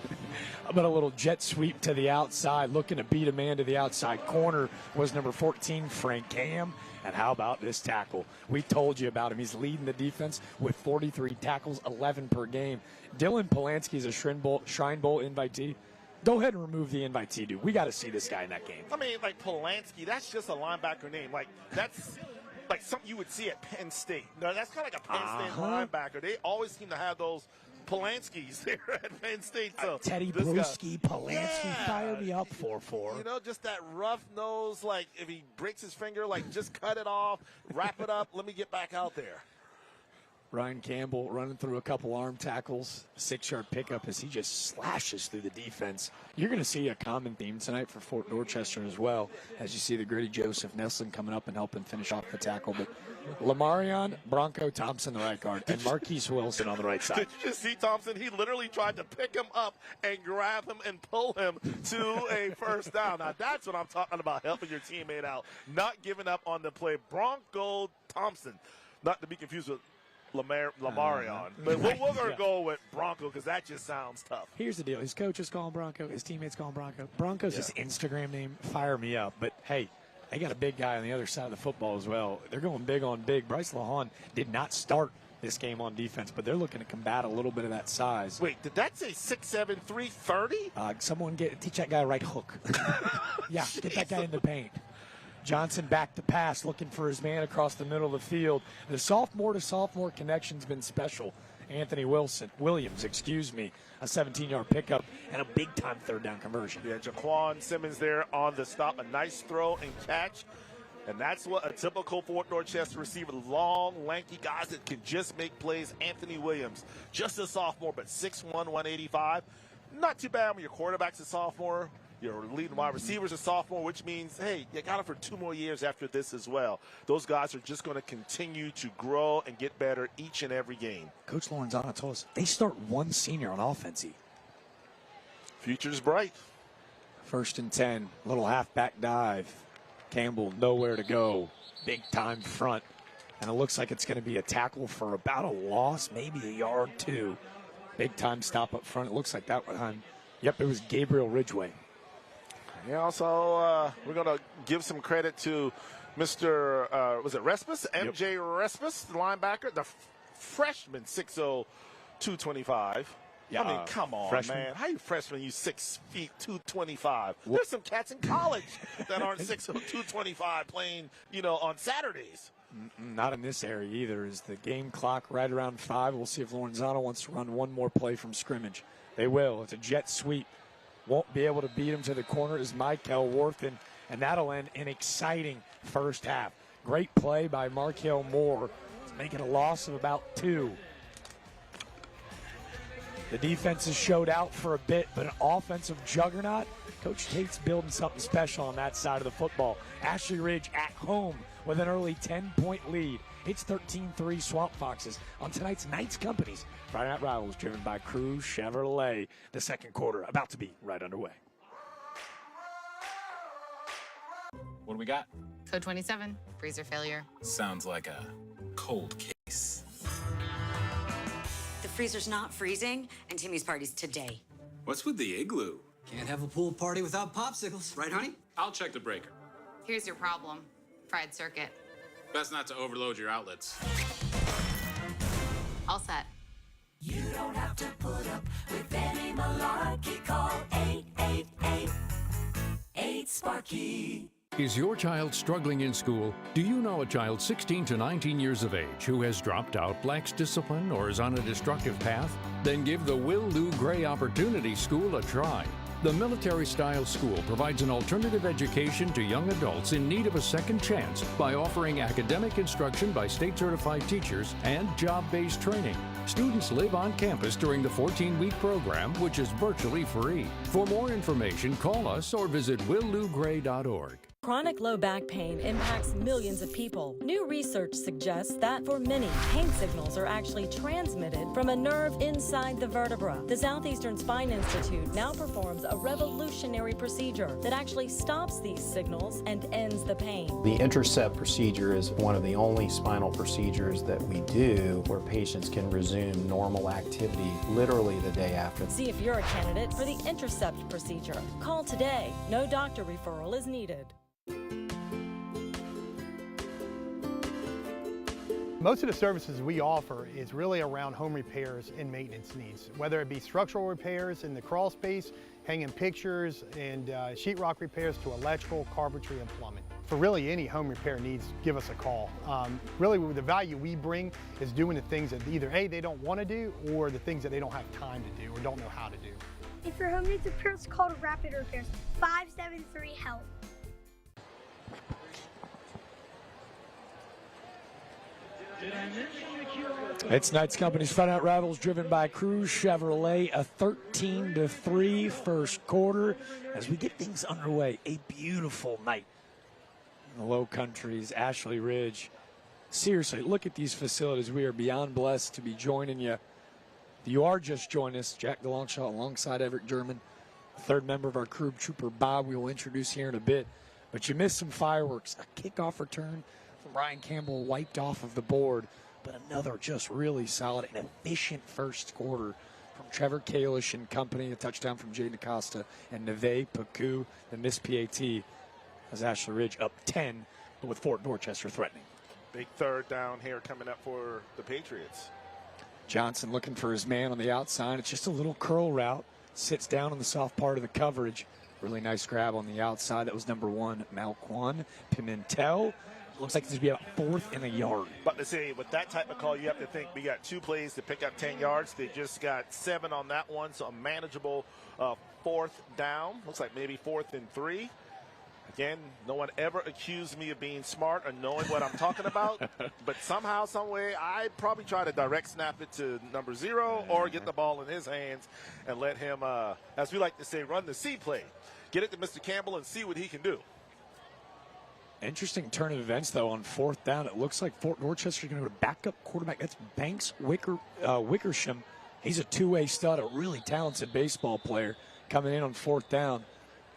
How about a little jet sweep to the outside, looking to beat a man to the outside corner was number 14, Frank Cam. And how about this tackle? We told you about him. He's leading the defense with 43 tackles, 11 per game. Dylan Polanski is a Shrine Bowl invitee. Go ahead and remove the invitee, dude. We got to see this guy in that game. I mean, like Polanski, that's just a linebacker name. Like, that's like something you would see at Penn State. No, that's kind of like a Penn State linebacker. They always seem to have those Polanski's there at Penn State. So Teddy this Bruschi, guy- Polanski, fire me up 4-4. You know, just that rough nose, like if he breaks his finger, like just cut it off, wrap it up, let me get back out there. Ryan Campbell running through a couple arm tackles, 6-yard pickup as he just slashes through the defense. You're going to see a common theme tonight for Fort Dorchester as well, as you see the gritty Joseph Nesson coming up and helping finish off the tackle. But Lamarion, Bronco Thompson, the right guard, and Marquise Wilson on the right side. Did you just see Thompson? He literally tried to pick him up and grab him and pull him to a first down. Now, that's what I'm talking about, helping your teammate out, not giving up on the play. Bronco Thompson, not to be confused with Lamarion. But we're going to go with Bronco because that just sounds tough. Here's the deal. His coaches call him Bronco. His teammates call him Bronco. Bronco's his Instagram name. Fire me up. But, hey, they got a big guy on the other side of the football as well. They're going big on big. Bryce LaHawn did not start this game on defense, but they're looking to combat a little bit of that size. Wait, did that say 6'7", 330? Someone teach that guy a right hook. Yeah, get that guy in the paint. Johnson back to pass, looking for his man across the middle of the field. The sophomore-to-sophomore connection's been special. Anthony Williams, a 17-yard pickup and a big-time third-down conversion. Yeah, Jaquan Simmons there on the stop. A nice throw and catch. And that's what a typical Fort Dorchester receiver, long, lanky guys that can just make plays. Anthony Williams, just a sophomore, but 6'1", 185. Not too bad when your quarterback's a sophomore. Your leading wide receiver's a sophomore, which means, hey, you got him for 2 more years after this as well. Those guys are just going to continue to grow and get better each and every game. Coach Lorenzano told us they start one senior on offense. Future's bright. 1st and 10, little halfback dive. Campbell nowhere to go. Big time front. And it looks like it's going to be a tackle for about a loss, maybe a yard too. Big time stop up front. It looks like that one. Yep, it was Gabriel Ridgway. Yeah, also, we're going to give some credit to Mr. Was it Respis? MJ Respis, the linebacker, the freshman, 6'0", 225. Yeah, I mean, come on, freshman. man. How you freshman, you 6 feet, 225? There's some cats in college that aren't 6'0", 225 playing, on Saturdays. Not in this area either. Is the game clock right around 5? We'll see if Lorenzano wants to run one more play from scrimmage. They will. It's a jet sweep. Won't be able to beat him to the corner is Michael Worthen, and that'll end an exciting first half. Great play by Markel Moore. It's making a loss of about 2. The defense has showed out for a bit, but an offensive juggernaut. Coach Tate's building something special on that side of the football. Ashley Ridge at home with an early 10-point lead. It's 13-3 Swamp Foxes on tonight's Knights Companies. Friday Night Rivals driven by Cruz Chevrolet. The second quarter about to be right underway. What do we got? Code 27, freezer failure. Sounds like a cold case. The freezer's not freezing, and Timmy's party's today. What's with the igloo? Can't have a pool party without popsicles, right, honey? I'll check the breaker. Here's your problem. Fried circuit. Best not to overload your outlets. All set. You don't have to put up with any malarkey. Call 888-8-SPARKY. Is your child struggling in school? Do you know a child 16 to 19 years of age who has dropped out, lacks discipline, or is on a destructive path? Then give the Will Lou Gray Opportunity School a try. The military-style school provides an alternative education to young adults in need of a second chance by offering academic instruction by state-certified teachers and job-based training. Students live on campus during the 14-week program, which is virtually free. For more information, call us or visit willougray.org. Chronic low back pain impacts millions of people. New research suggests that for many, pain signals are actually transmitted from a nerve inside the vertebra. The Southeastern Spine Institute now performs a revolutionary procedure that actually stops these signals and ends the pain. The Intercept procedure is one of the only spinal procedures that we do where patients can resume normal activity literally the day after. See if you're a candidate for the Intercept procedure. Call today. No doctor referral is needed. Most of the services we offer is really around home repairs and maintenance needs, whether it be structural repairs in the crawl space, hanging pictures, and sheetrock repairs to electrical, carpentry, and plumbing. for really any home repair needs, give us a call. Really, the value we bring is doing the things that either A, they don't want to do, or the things that they don't have time to do or don't know how to do. If your home needs repairs, call Rapid Repairs, 573-HELP. It's Knights Company's Friday Night Rivals, driven by Cruz Chevrolet. A 13-3 first quarter as we get things underway. A beautiful night in the Low Countries, Ashley Ridge. Seriously, look at these facilities. We are beyond blessed to be joining you. You are just joining us, Jack DeLongchamp alongside Everett German, third member of our crew, Trooper Bob, we will introduce here in a bit. But you missed some fireworks. A kickoff return from Ryan Campbell wiped off of the board, but another just really solid and efficient first quarter from Trevor Kalish and company. A touchdown from Jaden Acosta and Neve Paku, the missed PAT, as Ashley Ridge up 10 with Fort Dorchester threatening. Big third down here coming up for the Patriots. Johnson looking for his man on the outside. It's just a little curl route. Sits down on the soft part of the coverage. Really nice grab on the outside. That was number 1, Malquan Pimentel. Looks like this would be about 4th and a yard. But to say, with that type of call, you have to think we got 2 plays to pick up 10 yards. They just got 7 on that one, so a manageable 4th down. Looks like maybe 4th and 3. Again, no one ever accused me of being smart or knowing what I'm talking about. But somehow, some way, I probably try to direct snap it to number 0 or get the ball in his hands and let him, as we like to say, run the C play. Get it to Mr. Campbell and see what he can do. Interesting turn of events, though, on 4th down. It looks like Fort Dorchester is going to go to backup quarterback. That's Banks Wickersham. He's a two-way stud, a really talented baseball player coming in on 4th down.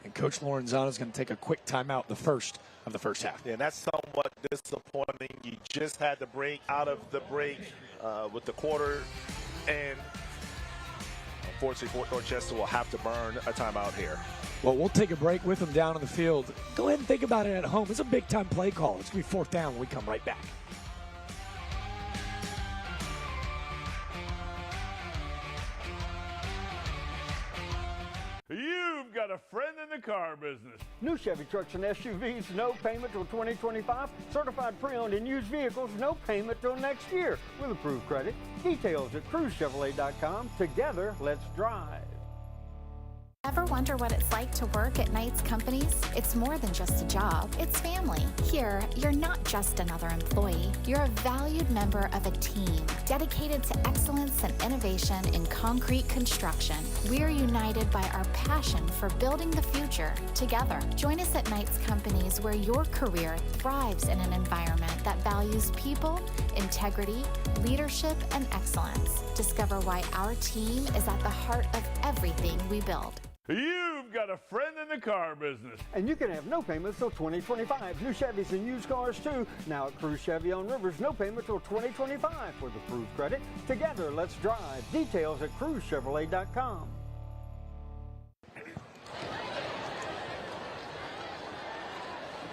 And Coach Lorenzano is going to take a quick timeout, the first of the first half. Yeah, and that's somewhat disappointing. You just had the break out of the break with the quarter. And unfortunately, Fort Dorchester will have to burn a timeout here. Well, we'll take a break with them down on the field. Go ahead and think about it at home. It's a big-time play call. It's going to be 4th down when we come right back. You've got a friend in the car business. New Chevy trucks and SUVs, no payment till 2025. Certified pre-owned and used vehicles, no payment till next year with approved credit. Details at CruzChevrolet.com. Together, let's drive. Ever wonder what it's like to work at Knights Companies? It's more than just a job. It's family. Here, you're not just another employee. You're a valued member of a team dedicated to excellence and innovation in concrete construction. We're united by our passion for building the future together. Join us at Knights Companies, where your career thrives in an environment that values people, integrity, leadership, and excellence. Discover why our team is at the heart of everything we build. You've got a friend in the car business. And you can have no payments till 2025. New Chevys and used cars, too. Now at Cruz Chevy on Rivers, no payment till 2025 with approved credit. Together, let's drive. Details at CruzChevrolet.com.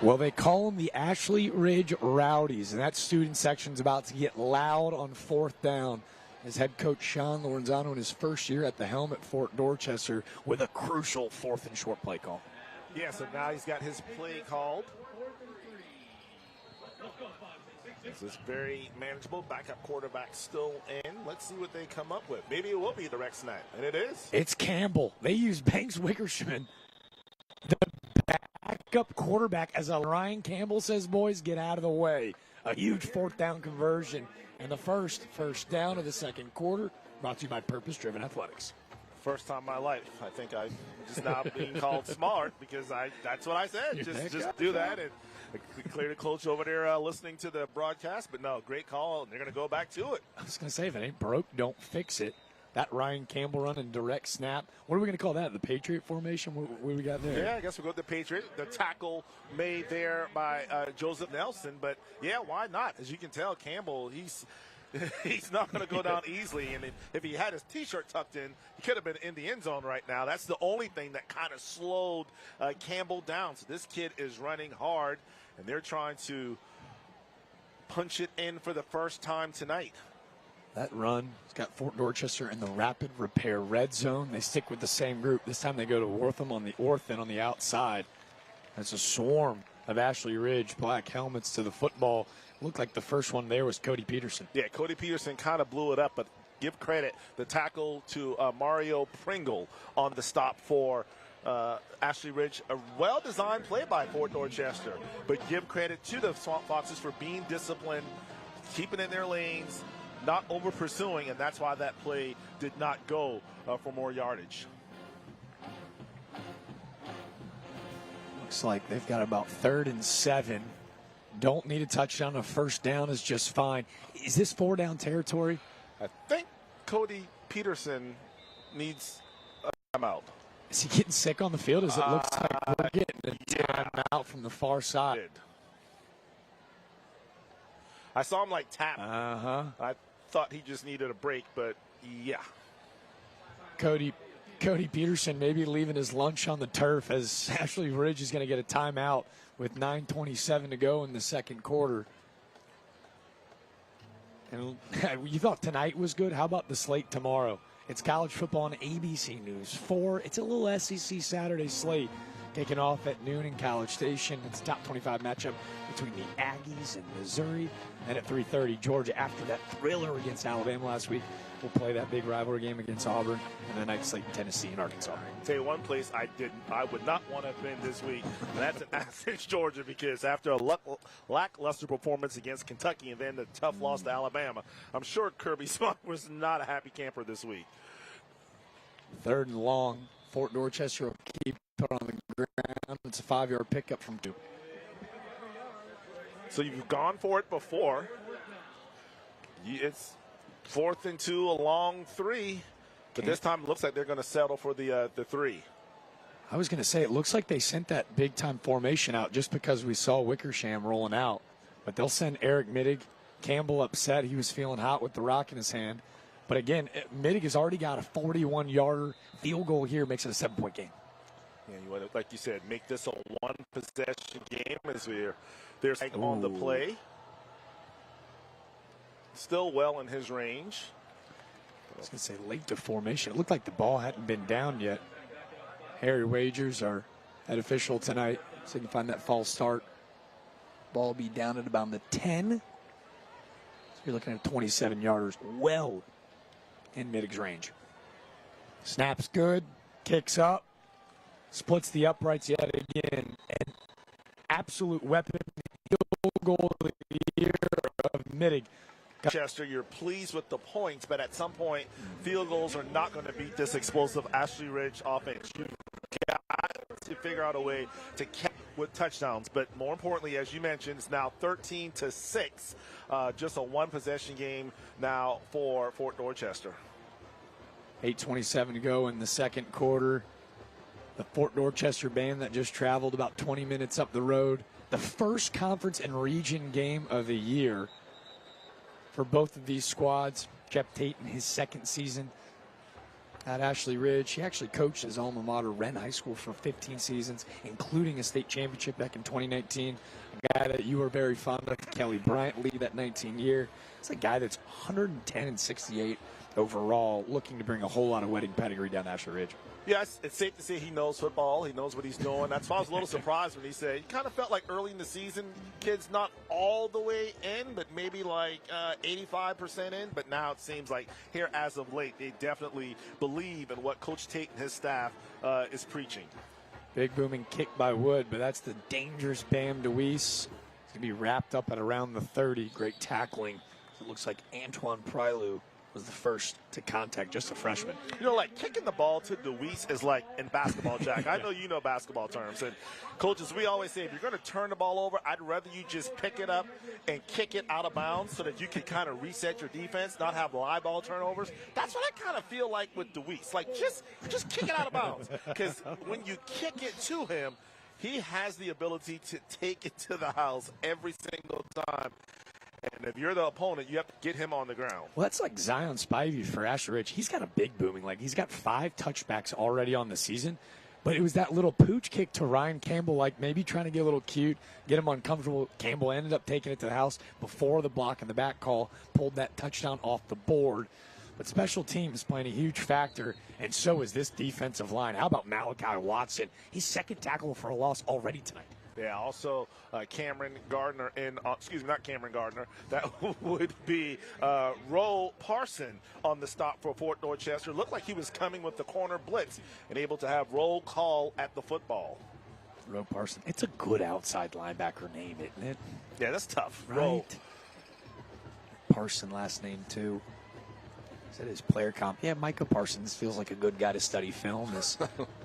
Well, they call them the Ashley Ridge Rowdies, and that student section's about to get loud on 4th down. As head coach Sean Lorenzano in his first year at the helm at Fort Dorchester with a crucial 4th and short play call. Yeah, so now he's got his play called. This is very manageable. Backup quarterback still in. Let's see what they come up with. Maybe it will be direct snap, and it is. It's Campbell. They use Banks Wickersham, the backup quarterback, as Ryan Campbell says, boys, get out of the way. A huge 4th down conversion. And the first down of the second quarter, brought to you by Purpose Driven Athletics. First time in my life, I think I'm just now being called smart because that's what I said. Just do that. And clear the coach over there listening to the broadcast. But no, great call. And they're going to go back to it. I was going to say, if it ain't broke, don't fix it. That Ryan Campbell run and direct snap. What are we going to call that? The Patriot formation? What we got there? Yeah, I guess we'll go with the Patriot. The tackle made there by Joseph Nelson. But, yeah, why not? As you can tell, Campbell, he's not going to go down easily. And if he had his T-shirt tucked in, he could have been in the end zone right now. That's the only thing that kind of slowed Campbell down. So this kid is running hard, and they're trying to punch it in for the first time tonight. That run has got Fort Dorchester in the rapid repair red zone. They stick with the same group. This time they go to Wortham on the Orphan on the outside. That's a swarm of Ashley Ridge black helmets to the football. Looked like the first one there was Cody Peterson. Yeah, Cody Peterson kind of blew it up, but give credit, the tackle to Mario Pringle on the stop for Ashley Ridge. A well-designed play by Fort Dorchester, but give credit to the Swamp Foxes for being disciplined, keeping in their lanes, not over-pursuing, and that's why that play did not go for more yardage. Looks like they've got about 3rd and 7. Don't need a touchdown. A first down is just fine. Is this 4-down territory? I think Cody Peterson needs a timeout. Is he getting sick on the field? As it looks like we're getting a timeout from the far side. I saw him like tap. I thought he just needed a break, but yeah. Cody Peterson maybe leaving his lunch on the turf as Ashley Ridge is going to get a timeout with 9:27 to go in the second quarter. And you thought tonight was good? How about the slate tomorrow? It's college football on ABC News. It's a little SEC Saturday slate kicking off at noon in College Station. It's a top 25 matchup between the Aggies and Missouri. And at 3:30, Georgia, after that thriller against Alabama last week, will play that big rivalry game against Auburn, and the night slate in Tennessee and Arkansas. I'll tell you one place I would not want to have been this week, and that's in Athens, Georgia, because after a lackluster performance against Kentucky and then the tough loss to Alabama, I'm sure Kirby Smart was not a happy camper this week. 3rd and long. Fort Dorchester will keep it on the ground. It's a 5-yard pickup from 2. So you've gone for it before. It's 4th and 2, a long 3. But this time it looks like they're going to settle for the 3. I was going to say, it looks like they sent that big-time formation out just because we saw Wickersham rolling out. But they'll send Eric Mittig. Campbell upset. He was feeling hot with the rock in his hand. But again, Mittig has already got a 41-yarder field goal here, makes it a 7-point game. Yeah, you want to, like you said, make this a one-possession game as they're on the play. Still well in his range. I was going to say late to formation. It looked like the ball hadn't been down yet. Harry Wagers, our head official tonight, so you can find that false start. Ball will be down at about the 10. So you're looking at 27-yarders well in Mittig's range. Snaps good, kicks up, splits the uprights yet again. An absolute weapon, field goal of the year of Mittig. Chester, you're pleased with the points, but at some point, field goals are not going to beat this explosive Ashley Ridge offense. You've got to figure out a way to catch with touchdowns. But more importantly, as you mentioned, it's now 13-6, just a one-possession game now for Fort Dorchester. 8:27 to go in the second quarter. The Fort Dorchester band that just traveled about 20 minutes up the road. The first conference and region game of the year for both of these squads. Jeff Tate in his second season at Ashley Ridge. He actually coached his alma mater, Wren High School, for 15 seasons, including a state championship back in 2019. A guy that you were very fond of, Kelly Bryant, lead that 19-year. It's a guy that's 110-68 overall, looking to bring a whole lot of wedding pedigree down Ashley Ridge. Yes, it's safe to say he knows football. He knows what he's doing. That's why I was a little surprised when he said, he kind of felt like early in the season, kids not all the way in, but maybe like 85% in. But now it seems like here as of late, they definitely believe in what Coach Tate and his staff is preaching. Big booming kick by Wood, but that's the dangerous Bam DeWeese. It's going to be wrapped up at around the 30. Great tackling. It looks like Antoine Prylu was the first to contact, just a freshman. You know, like kicking the ball to DeWeese is like in basketball, Jack. I know you know basketball terms. And coaches, we always say, if you're going to turn the ball over, I'd rather you just pick it up and kick it out of bounds so that you can kind of reset your defense, not have live ball turnovers. That's what I kind of feel like with DeWeese. Like, just kick it out of bounds. Because when you kick it to him, he has the ability to take it to the house every single time. And if you're the opponent, you have to get him on the ground. Well, that's like Zion Spivey for Ashley Ridge. He's got a big booming. Like, he's got 5 touchbacks already on the season. But it was that little pooch kick to Ryan Campbell, like maybe trying to get a little cute, get him uncomfortable. Campbell ended up taking it to the house before the block and the back call, pulled that touchdown off the board. But special teams playing a huge factor, and so is this defensive line. How about Malachi Watson? He's second tackle for a loss already tonight. Yeah, also Cameron Gardner not Cameron Gardner. That would be Roe Parson on the stop for Fort Dorchester. Looked like he was coming with the corner blitz and able to have roll call at the football. Roe Parson. It's a good outside linebacker name, isn't it? Yeah, that's tough. Right. Roe. Parson last name too. Is that his player comp? Yeah, Micah Parsons feels like a good guy to study film. There's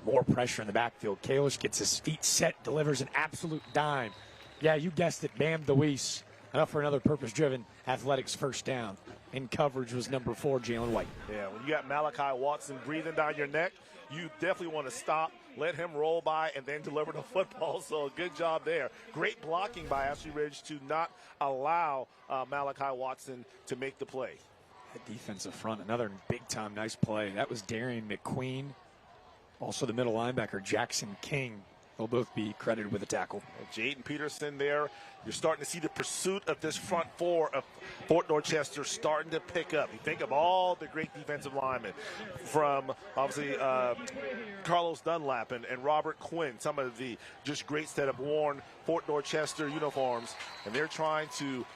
more pressure in the backfield. Kalish gets his feet set, delivers an absolute dime. Yeah, you guessed it, Bam DeWeese. Enough for another purpose-driven athletics first down. In coverage was number 4, Jalen White. Yeah, when you got Malachi Watson breathing down your neck, you definitely want to stop, let him roll by, and then deliver the football. So good job there. Great blocking by Ashley Ridge to not allow Malachi Watson to make the play. That defensive front, another big-time nice play. That was Darian McQueen. Also the middle linebacker, Jackson King. They'll both be credited with a tackle. Jaden Peterson there. You're starting to see the pursuit of this front four of Fort Dorchester starting to pick up. You think of all the great defensive linemen from, obviously, Carlos Dunlap and Robert Quinn, some of the just greats that have worn Fort Dorchester uniforms, and they're trying to,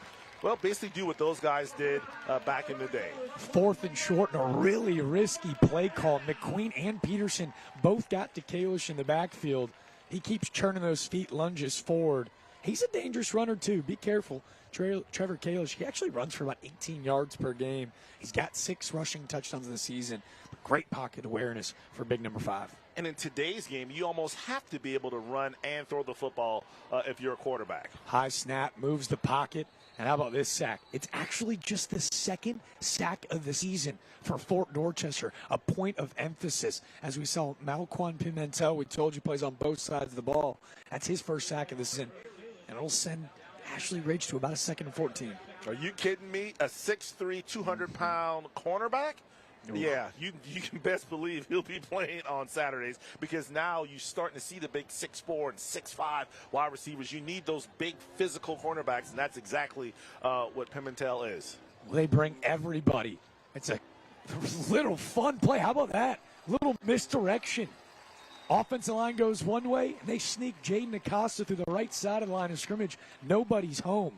well, basically do what those guys did back in the day. 4th and short and a really risky play call. McQueen and Peterson both got to Kalish in the backfield. He keeps churning those feet, lunges forward. He's a dangerous runner, too. Be careful. Trevor Kalish, he actually runs for about 18 yards per game. He's got 6 rushing touchdowns this season. Great pocket awareness for big number 5. And in today's game, you almost have to be able to run and throw the football if you're a quarterback. High snap, moves the pocket. And how about this sack? It's actually just the 2nd sack of the season for Fort Dorchester, a point of emphasis. As we saw, Malquan Pimentel, we told you, plays on both sides of the ball. That's his first sack of the season. And it'll send Ashley Ridge to about a 2nd and 14. Are you kidding me? A 6'3", 200-pound cornerback? Yeah, you can best believe he'll be playing on Saturdays, because now you're starting to see the big 6'4" and 6'5" wide receivers. You need those big physical cornerbacks, and that's exactly what Pimentel is. Well, they bring everybody. It's a little fun play. How about that? Little misdirection. Offensive line goes one way, and they sneak Jaden Acosta through the right side of the line of scrimmage. Nobody's home.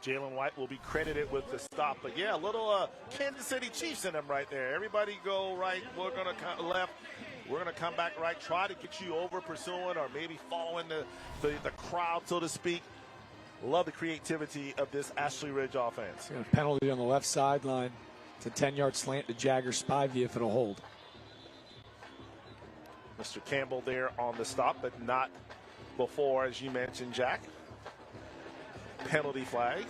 Jalen White will be credited with the stop. But, yeah, a little Kansas City Chiefs in him right there. Everybody go right. We're going to come left. We're going to come back right. Try to get you over pursuing or maybe following the crowd, so to speak. Love the creativity of this Ashley Ridge offense. Penalty on the left sideline. It's a 10-yard slant to Jagger Spivey if it'll hold. Mr. Campbell there on the stop, but not before, as you mentioned, Jack. Penalty flag.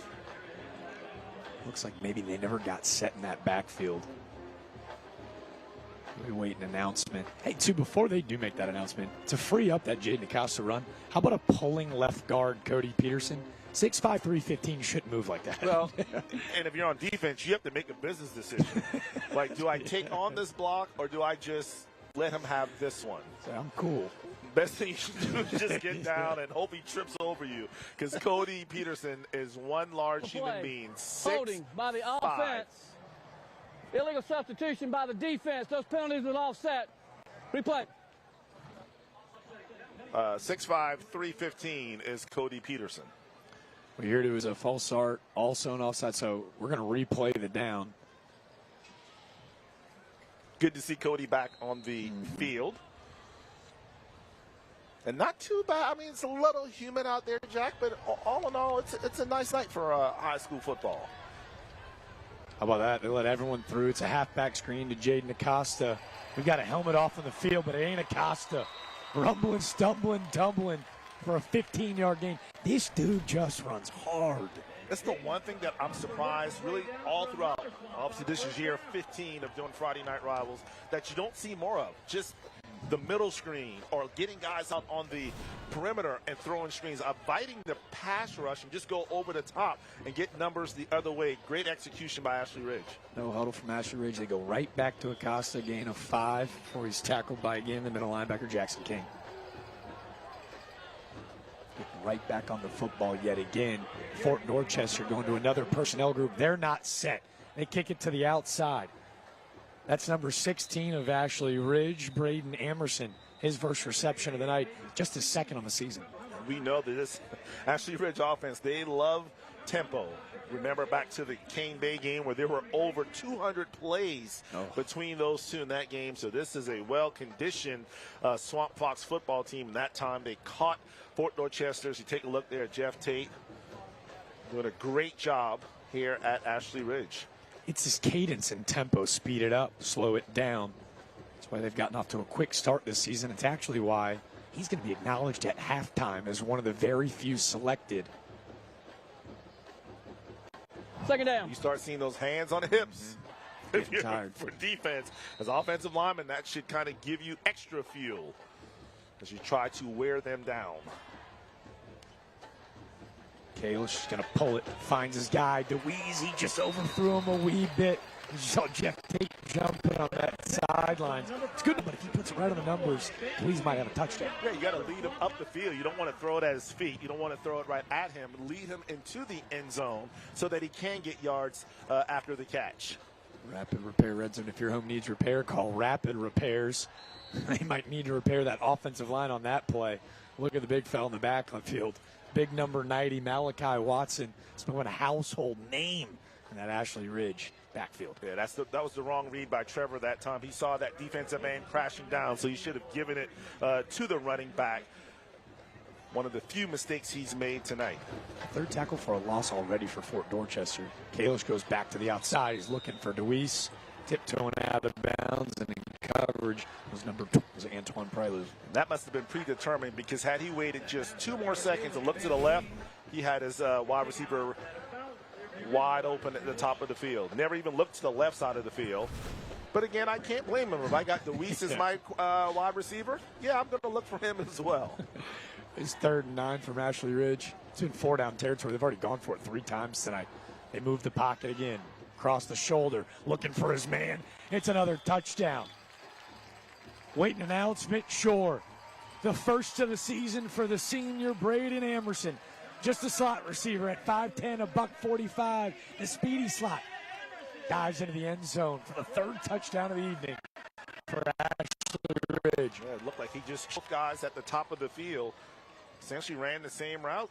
Looks like maybe they never got set in that backfield. We wait an announcement. Hey, too, before they do make that announcement, to free up that Jaden Acosta run, how about a pulling left guard, Cody Peterson? 6'5", 315 shouldn't move like that. Well, and if you're on defense, you have to make a business decision. Like, do I take on this block or do I just let him have this one? So I'm cool. Best thing you should do is just get down and hope he trips over you, because Cody Peterson is one large human being. Holding by the offense. Illegal substitution by the defense. Those penalties will offset. Replay. 6'5", 315 is Cody Peterson. We heard it was a false start, also an offside, so we're going to replay the down. Good to see Cody back on the field. And not too bad. I mean, it's a little humid out there, Jack, but all in all, it's a nice night for high school football. How about that? They let everyone through. It's a halfback screen to Jaden Acosta. We've got a helmet off on the field, but it ain't Acosta. Rumbling, stumbling, tumbling for a 15-yard gain. This dude just runs hard. That's the one thing that I'm surprised really all throughout. Obviously, this is year 15 of doing Friday Night Rivals that you don't see more of. Just the middle screen or getting guys out on the perimeter and throwing screens, abiding the pass rush and just go over the top and get numbers the other way. Great execution by Ashley Ridge. No huddle from Ashley Ridge. They go right back to Acosta, gain of 5 before he's tackled by, again, the middle linebacker, Jackson King. Getting right back on the football yet again. Fort Dorchester going to another personnel group. They're not set. They kick it to the outside. That's number 16 of Ashley Ridge, Braden Amerson. His first reception of the night, just his second on the season. We know that this Ashley Ridge offense, they love tempo. Remember back to the Cane Bay game where there were over 200 plays between those two in that game. So this is a well-conditioned Swamp Fox football team. And that time they caught Fort Dorchester. So you take a look there at Jeff Tate doing a great job here at Ashley Ridge. It's his cadence and tempo. Speed it up, slow it down. That's why they've gotten off to a quick start this season. It's actually why he's going to be acknowledged at halftime as one of the very few selected. Second down. You start seeing those hands on the hips. If you're for defense. As offensive lineman, that should kind of give you extra fuel as you try to wear them down. Kalish is going to pull it, finds his guy. DeWeese, he just overthrew him a wee bit. You saw Jeff Tate jumping on that sideline. It's good, but if he puts it right on the numbers, DeWeese might have a touchdown. Yeah, you got to lead him up the field. You don't want to throw it at his feet. You don't want to throw it right at him. Lead him into the end zone so that he can get yards after the catch. Rapid Repair Red Zone. If your home needs repair, call Rapid Repairs. They might need to repair that offensive line on that play. Look at the big fella in the back of the field. Big number 90, Malachi Watson. It's been a household name in that Ashley Ridge backfield. Yeah, that was the wrong read by Trevor that time. He saw that defensive end crashing down, so he should have given it to the running back. One of the few mistakes he's made tonight. Third tackle for a loss already for Fort Dorchester. Kalish goes back to the outside. He's looking for DeWeese. Tiptoeing out of bounds and in coverage was number 2, was Antoine Prelude. That must have been predetermined because had he waited just 2 more seconds and looked to the left, he had his wide receiver wide open at the top of the field. Never even looked to the left side of the field. But again, I can't blame him. If I got DeWeese as my wide receiver, yeah, I'm going to look for him as well. It's 3rd and 9 from Ashley Ridge. It's in 4-down territory. They've already gone for it 3 times tonight. They move the pocket again. Across the shoulder, looking for his man. It's another touchdown. Waiting an announcement, sure. The first of the season for the senior Braden Amerson. Just a slot receiver at 5'10", $145. The speedy slot. Dives into the end zone for the 3rd touchdown of the evening for Ashley Ridge. Yeah, it looked like he just took guys at the top of the field. Essentially ran the same route.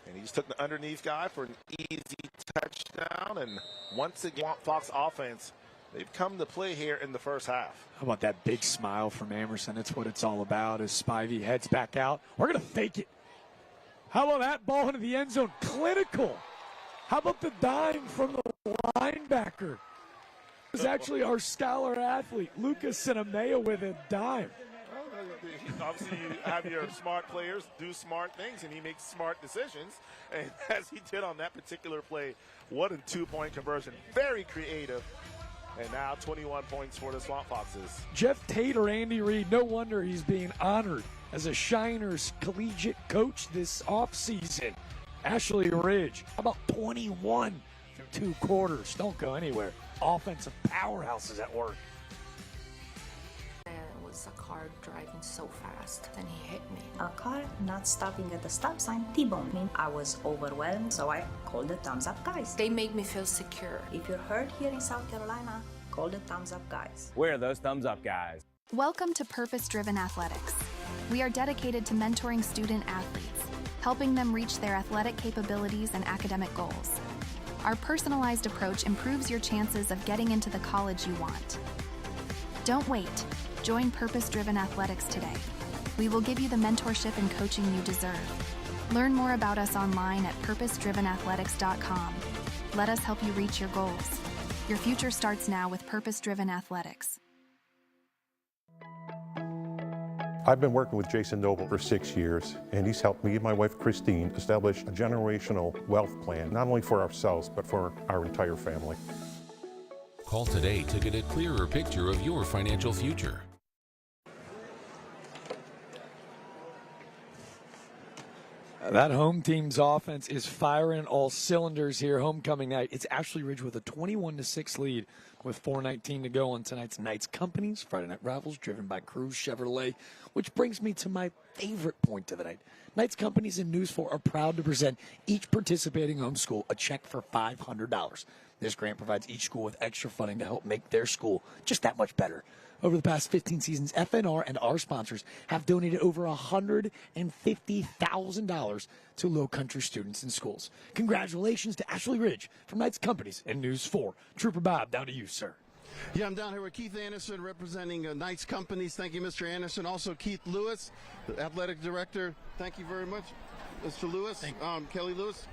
And he just took the underneath guy for an easy touchdown. And once again, Fox offense, they've come to play here in the first half. How about that big smile from Amerson? That's what it's all about as Spivey heads back out. We're going to fake it. How about that ball into the end zone? Clinical. How about the dime from the linebacker? It was actually our scholar athlete, Lucas Sinamea, with a dime. Obviously, you have your smart players do smart things, and he makes smart decisions. And as he did on that particular play, what a 2-point conversion. Very creative. And now 21 points for the Swamp Foxes. Jeff Tate or Andy Reid, no wonder he's being honored as a Shiners collegiate coach this offseason. Ashley Ridge, how about 21 through 2 quarters? Don't go anywhere. Offensive powerhouses at work. A car driving so fast and he hit me. A car not stopping at the stop sign T-boned me. I was overwhelmed, so I called the Thumbs Up guys. They make me feel secure. If you're hurt here in South Carolina, call the Thumbs Up guys. We're those Thumbs Up guys. Welcome to Purpose Driven Athletics. We are dedicated to mentoring student athletes, helping them reach their athletic capabilities and academic goals. Our personalized approach improves your chances of getting into the college you want. Don't wait. Join Purpose Driven Athletics today. We will give you the mentorship and coaching you deserve. Learn more about us online at purposedrivenathletics.com. Let us help you reach your goals. Your future starts now with Purpose Driven Athletics. I've been working with Jason Noble for 6 years, and he's helped me and my wife Christine establish a generational wealth plan, not only for ourselves, but for our entire family. Call today to get a clearer picture of your financial future. That home team's offense is firing all cylinders here homecoming night. It's Ashley Ridge with a 21-6 lead with 4:19 to go on tonight's Knights Companies Friday Night Rivals, driven by Cruz Chevrolet, which brings me to my favorite point of the night. Knights Companies and News 4 are proud to present each participating home school a check for $500. This grant provides each school with extra funding to help make their school just that much better. Over the past 15 seasons, FNR and our sponsors have donated over $150,000 to Low Country students and schools. Congratulations to Ashley Ridge from Knights Companies and News 4. Trooper Bob, down to you, sir. Yeah, I'm down here with Keith Anderson representing Knights Companies. Thank you, Mr. Anderson. Also, Keith Lewis, the athletic director. Thank you very much, Mr. Lewis. Kelly Lewis,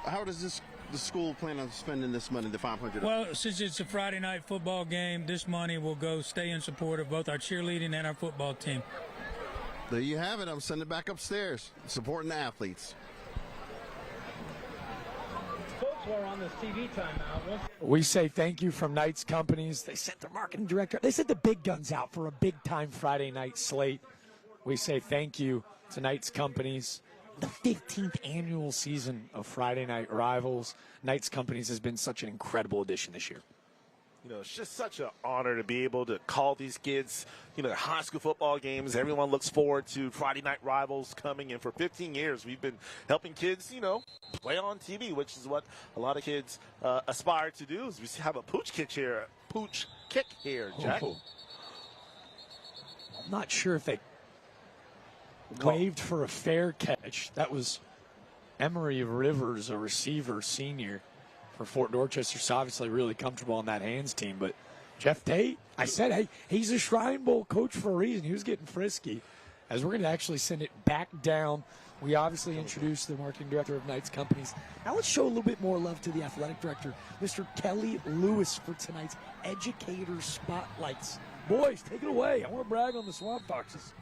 how does the school plan on spending this money, the $500? Well, since it's a Friday night football game, this money will go stay in support of both our cheerleading and our football team. There you have it. I'm sending it back upstairs, supporting the athletes. Folks, we're on this TV timeout. We say thank you from Knights Companies. They sent their marketing director. They sent the big guns out for a big-time Friday night slate. We say thank you to Knights Companies. The 15th annual season of Friday Night Rivals. Knights Companies has been such an incredible addition this year. You know, it's just such an honor to be able to call these kids, you know, high school football games. Everyone looks forward to Friday Night Rivals coming. And for 15 years, we've been helping kids, you know, play on TV, which is what a lot of kids aspire to do. Is we have a pooch kick here, Jack. Oh. I'm not sure if they waved for a fair catch. That was Emery Rivers, a receiver, senior for Fort Dorchester. So obviously really comfortable on that hands team. But Jeff Tate, I said, hey, he's a Shrine Bowl coach for a reason. He was getting frisky. As we're going to actually send it back down. We obviously introduced the marketing director of Knights Companies. Now let's show a little bit more love to the athletic director, Mr. Kelly Lewis, for tonight's Educator Spotlights. Boys, take it away. I want to brag on the Swamp Foxes.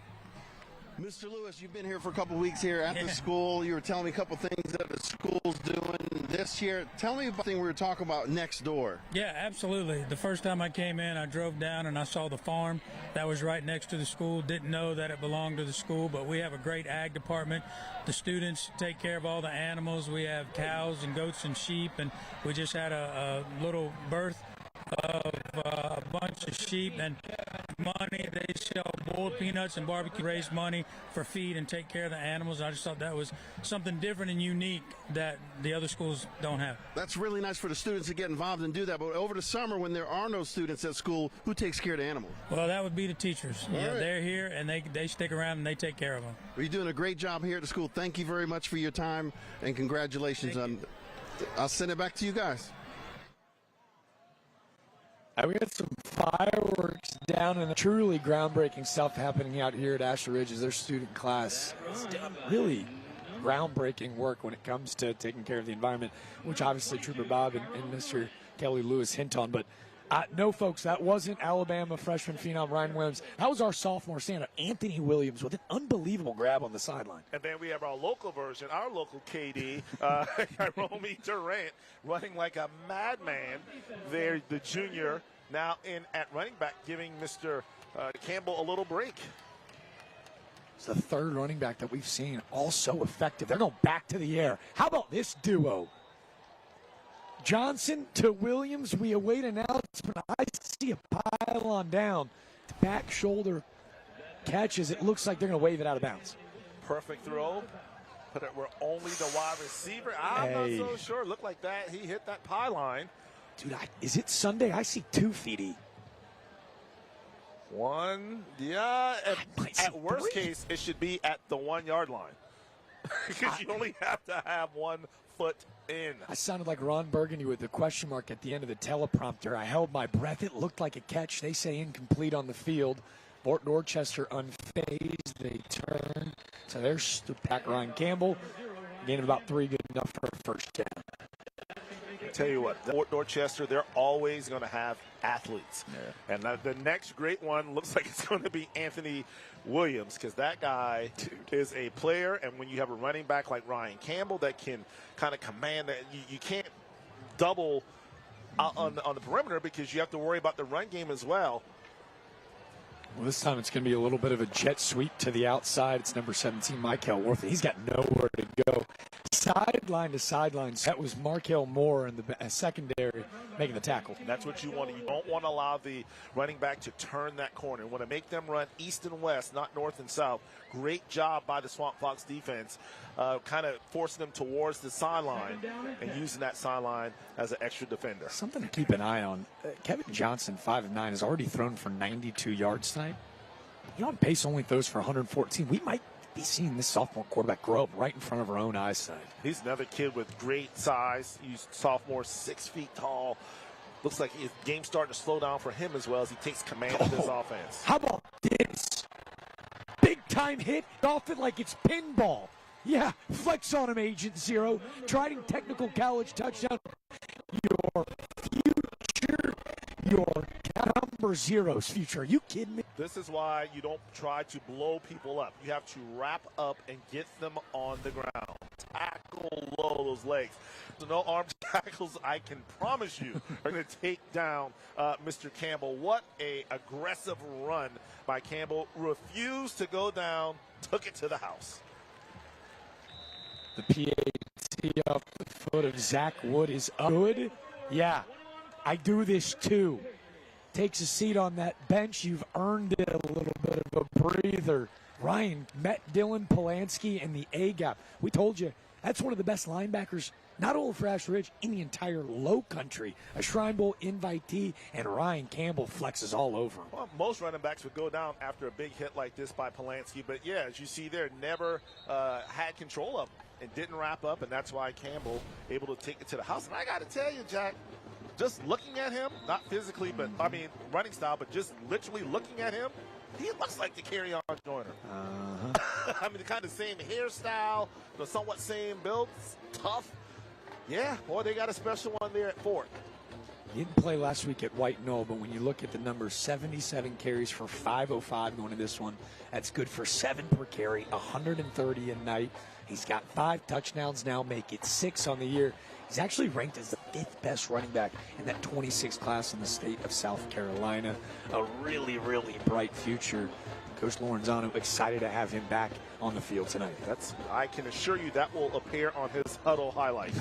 Mr. Lewis, you've been here for a couple weeks here at the school. You were telling me a couple things that the school's doing this year. Tell me about the thing we were talking about next door. Yeah, absolutely. The first time I came in, I drove down and I saw the farm that was right next to the school. Didn't know that it belonged to the school, but we have a great ag department. The students take care of all the animals. We have cows and goats and sheep, and we just had a little birth of a bunch of sheep, and money they sell boiled peanuts and barbecue, raise money for feed and take care of the animals. I just thought that was something different and unique that the other schools don't have. That's really nice for the students to get involved and do that. But over the summer, when there are no students at school, who takes care of the animals? Well, that would be the teachers. Yeah, right. They're here and they stick around and they take care of them. Well, you're doing a great job here at the school. Thank you very much for your time and congratulations on. I'll send it back to you guys. We got some fireworks down and truly groundbreaking stuff happening out here at Ashley Ridge as their student class. It's really groundbreaking work when it comes to taking care of the environment, which obviously Trooper Bob and Mr. Kelly Lewis hint on. But no, folks, that wasn't Alabama freshman phenom Ryan Williams. That was our sophomore stand-up, Anthony Williams, with an unbelievable grab on the sideline. And then we have our local version, our local KD, Romy Durant, running like a madman. There, the junior, now in at running back, giving Mr. Campbell a little break. It's the third running back that we've seen, all so effective. They're going back to the air. How about this duo? Johnson to Williams. We await announcement. I see a pylon down. Back shoulder catches. It looks like they're going to wave it out of bounds. Perfect throw. But it were only the wide receiver. I'm not so sure. Looked like that. He hit that pylon. Dude, is it Sunday? I see 2 feet. One. Yeah. At worst case, it should be at the 1 yard line. Because you only have to have 1 foot in. I sounded like Ron Burgundy with the question mark at the end of the teleprompter. I held my breath. It looked like a catch. They say incomplete on the field. Fort Dorchester unfazed. They turn. So there's back Ryan Campbell. Gained about 3, good enough for a first down. I tell you what, Fort Dorchester, they're always going to have athletes. Yeah. And the next great one looks like it's going to be Anthony Williams, because that guy is a player. And when you have a running back like Ryan Campbell that can kind of command that, you can't double on the perimeter because you have to worry about the run game as well. Well, this time it's going to be a little bit of a jet sweep to the outside. It's number 17, Michael Worth. He's got nowhere to go. Sideline to sideline. That was Markel Moore in the secondary making the tackle. And that's what you want. You don't want to allow the running back to turn that corner. You want to make them run east and west, not north and south. Great job by the Swamp Fox defense, kind of forcing them towards the sideline and using that sideline as an extra defender. Something to keep an eye on. Kevin Johnson, 5'9", has already thrown for 92 yards tonight. On pace only throws for 114. We might be seeing this sophomore quarterback grow up right in front of our own eyesight. He's another kid with great size. He's sophomore, 6 feet tall. Looks like his game's starting to slow down for him as well as he takes command of his offense. How about this? Big time hit off it like it's pinball. Yeah, flex on him, Agent Zero. Trident Technical College touchdown. Your future, your number zero's future. Are you kidding me? This is why you don't try to blow people up. You have to wrap up and get them on the ground. Tackle low those legs. So no arm tackles, I can promise you, are going to take down Mr. Campbell. What a aggressive run by Campbell. Refused to go down, took it to the house. The PAT off the foot of Zach Wood is up. Good? Yeah, I do this too. Takes a seat on that bench. You've earned it a little bit of a breather. Ryan met Dylan Polanski in the A gap. We told you that's one of the best linebackers, not only for Ash Ridge, in the entire low country. A Shrine Bowl invitee, and Ryan Campbell flexes all over him. Well, most running backs would go down after a big hit like this by Polanski, but yeah, as you see there, never had control of him and didn't wrap up, and that's why Campbell able to take it to the house. And I got to tell you, Jack, just looking at him, not physically, but I mean running style, but just literally looking at him, he looks like the Carry-On Joiner. I mean, the kind of same hairstyle, the somewhat same build, tough. Yeah, boy, they got a special one there at Fort. He didn't play last week at White Knoll, but when you look at the numbers, 77 carries for 505 going to this one. That's good for 7 per carry, 130 a night. He's got 5 touchdowns now, make it 6 on the year. He's actually ranked as the 5th best running back in that 26 class in the state of South Carolina. A really, really bright future. Coach Lorenzano excited to have him back on the field tonight. I can assure you that will appear on his huddle highlight.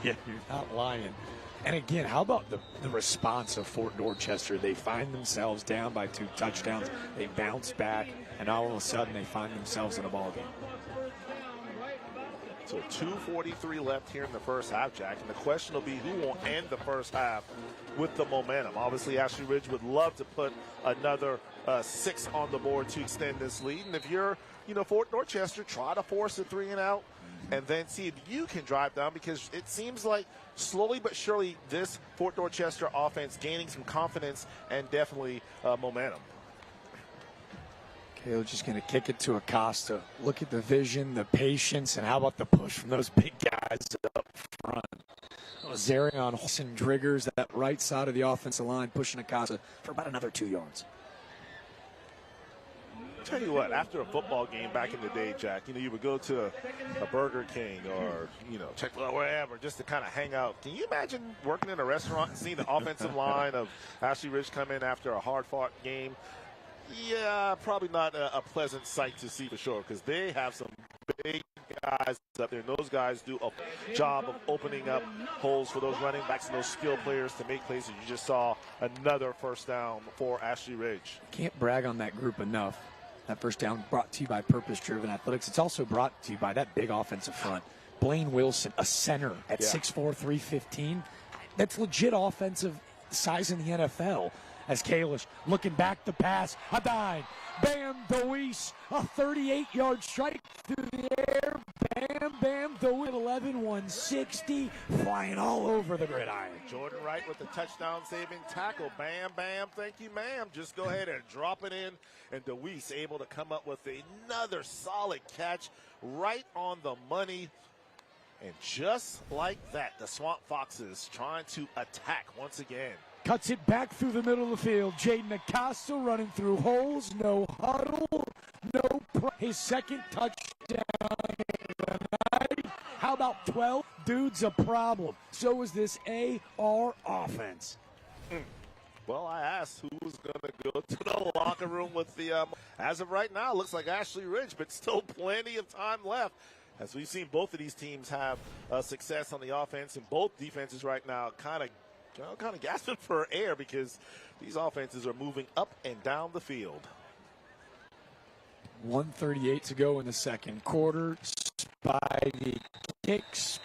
Yeah, you're not lying. And again, how about the response of Fort Dorchester? They find themselves down by 2 touchdowns. They bounce back, and all of a sudden they find themselves in a ball game. So 2:43 left here in the first half, Jack. And the question will be who will end the first half with the momentum. Obviously, Ashley Ridge would love to put another 6 on the board to extend this lead. And if you're, Fort Dorchester, try to force a 3 and out and then see if you can drive down, because it seems like slowly but surely this Fort Dorchester offense gaining some confidence and definitely momentum. Caleb just going to kick it to Acosta. Look at the vision, the patience, and how about the push from those big guys up front. Zarion Holson triggers that right side of the offensive line, pushing Acosta for about another 2 yards. I'll tell you what, after a football game back in the day, Jack, you would go to a Burger King or, Chick-fil-A, wherever, just to kind of hang out. Can you imagine working in a restaurant and seeing the offensive line of Ashley Ridge come in after a hard-fought game? Yeah, probably not a pleasant sight to see for sure, because they have some big guys up there. And those guys do a job of opening up holes for those running backs and those skill players to make plays. And you just saw another first down for Ashley Ridge. Can't brag on that group enough. That first down brought to you by Purpose-Driven Athletics. It's also brought to you by that big offensive front. Blaine Wilson, a center at 6'4", 315. That's legit offensive size in the NFL. As Kalish looking back to pass, a dime. Bam, Deweese, a 38-yard strike through the air. Bam, bam, Deweese, 11-160, flying all over the gridiron. Jordan Wright with the touchdown-saving tackle. Bam, bam, thank you, ma'am. Just go ahead and drop it in. And Deweese able to come up with another solid catch right on the money. And just like that, the Swamp Foxes trying to attack once again. Cuts it back through the middle of the field. Jaden Acosta running through holes. No huddle. His second touchdown of the night. How about 12? Dude's a problem. So is this AR offense. Well, I asked who was going to go to the locker room with the, as of right now, looks like Ashley Ridge, but still plenty of time left. As we've seen both of these teams have success on the offense, and both defenses right now kind of gasping for air because these offenses are moving up and down the field. 1:38 to go in the second quarter. Spivey kicks.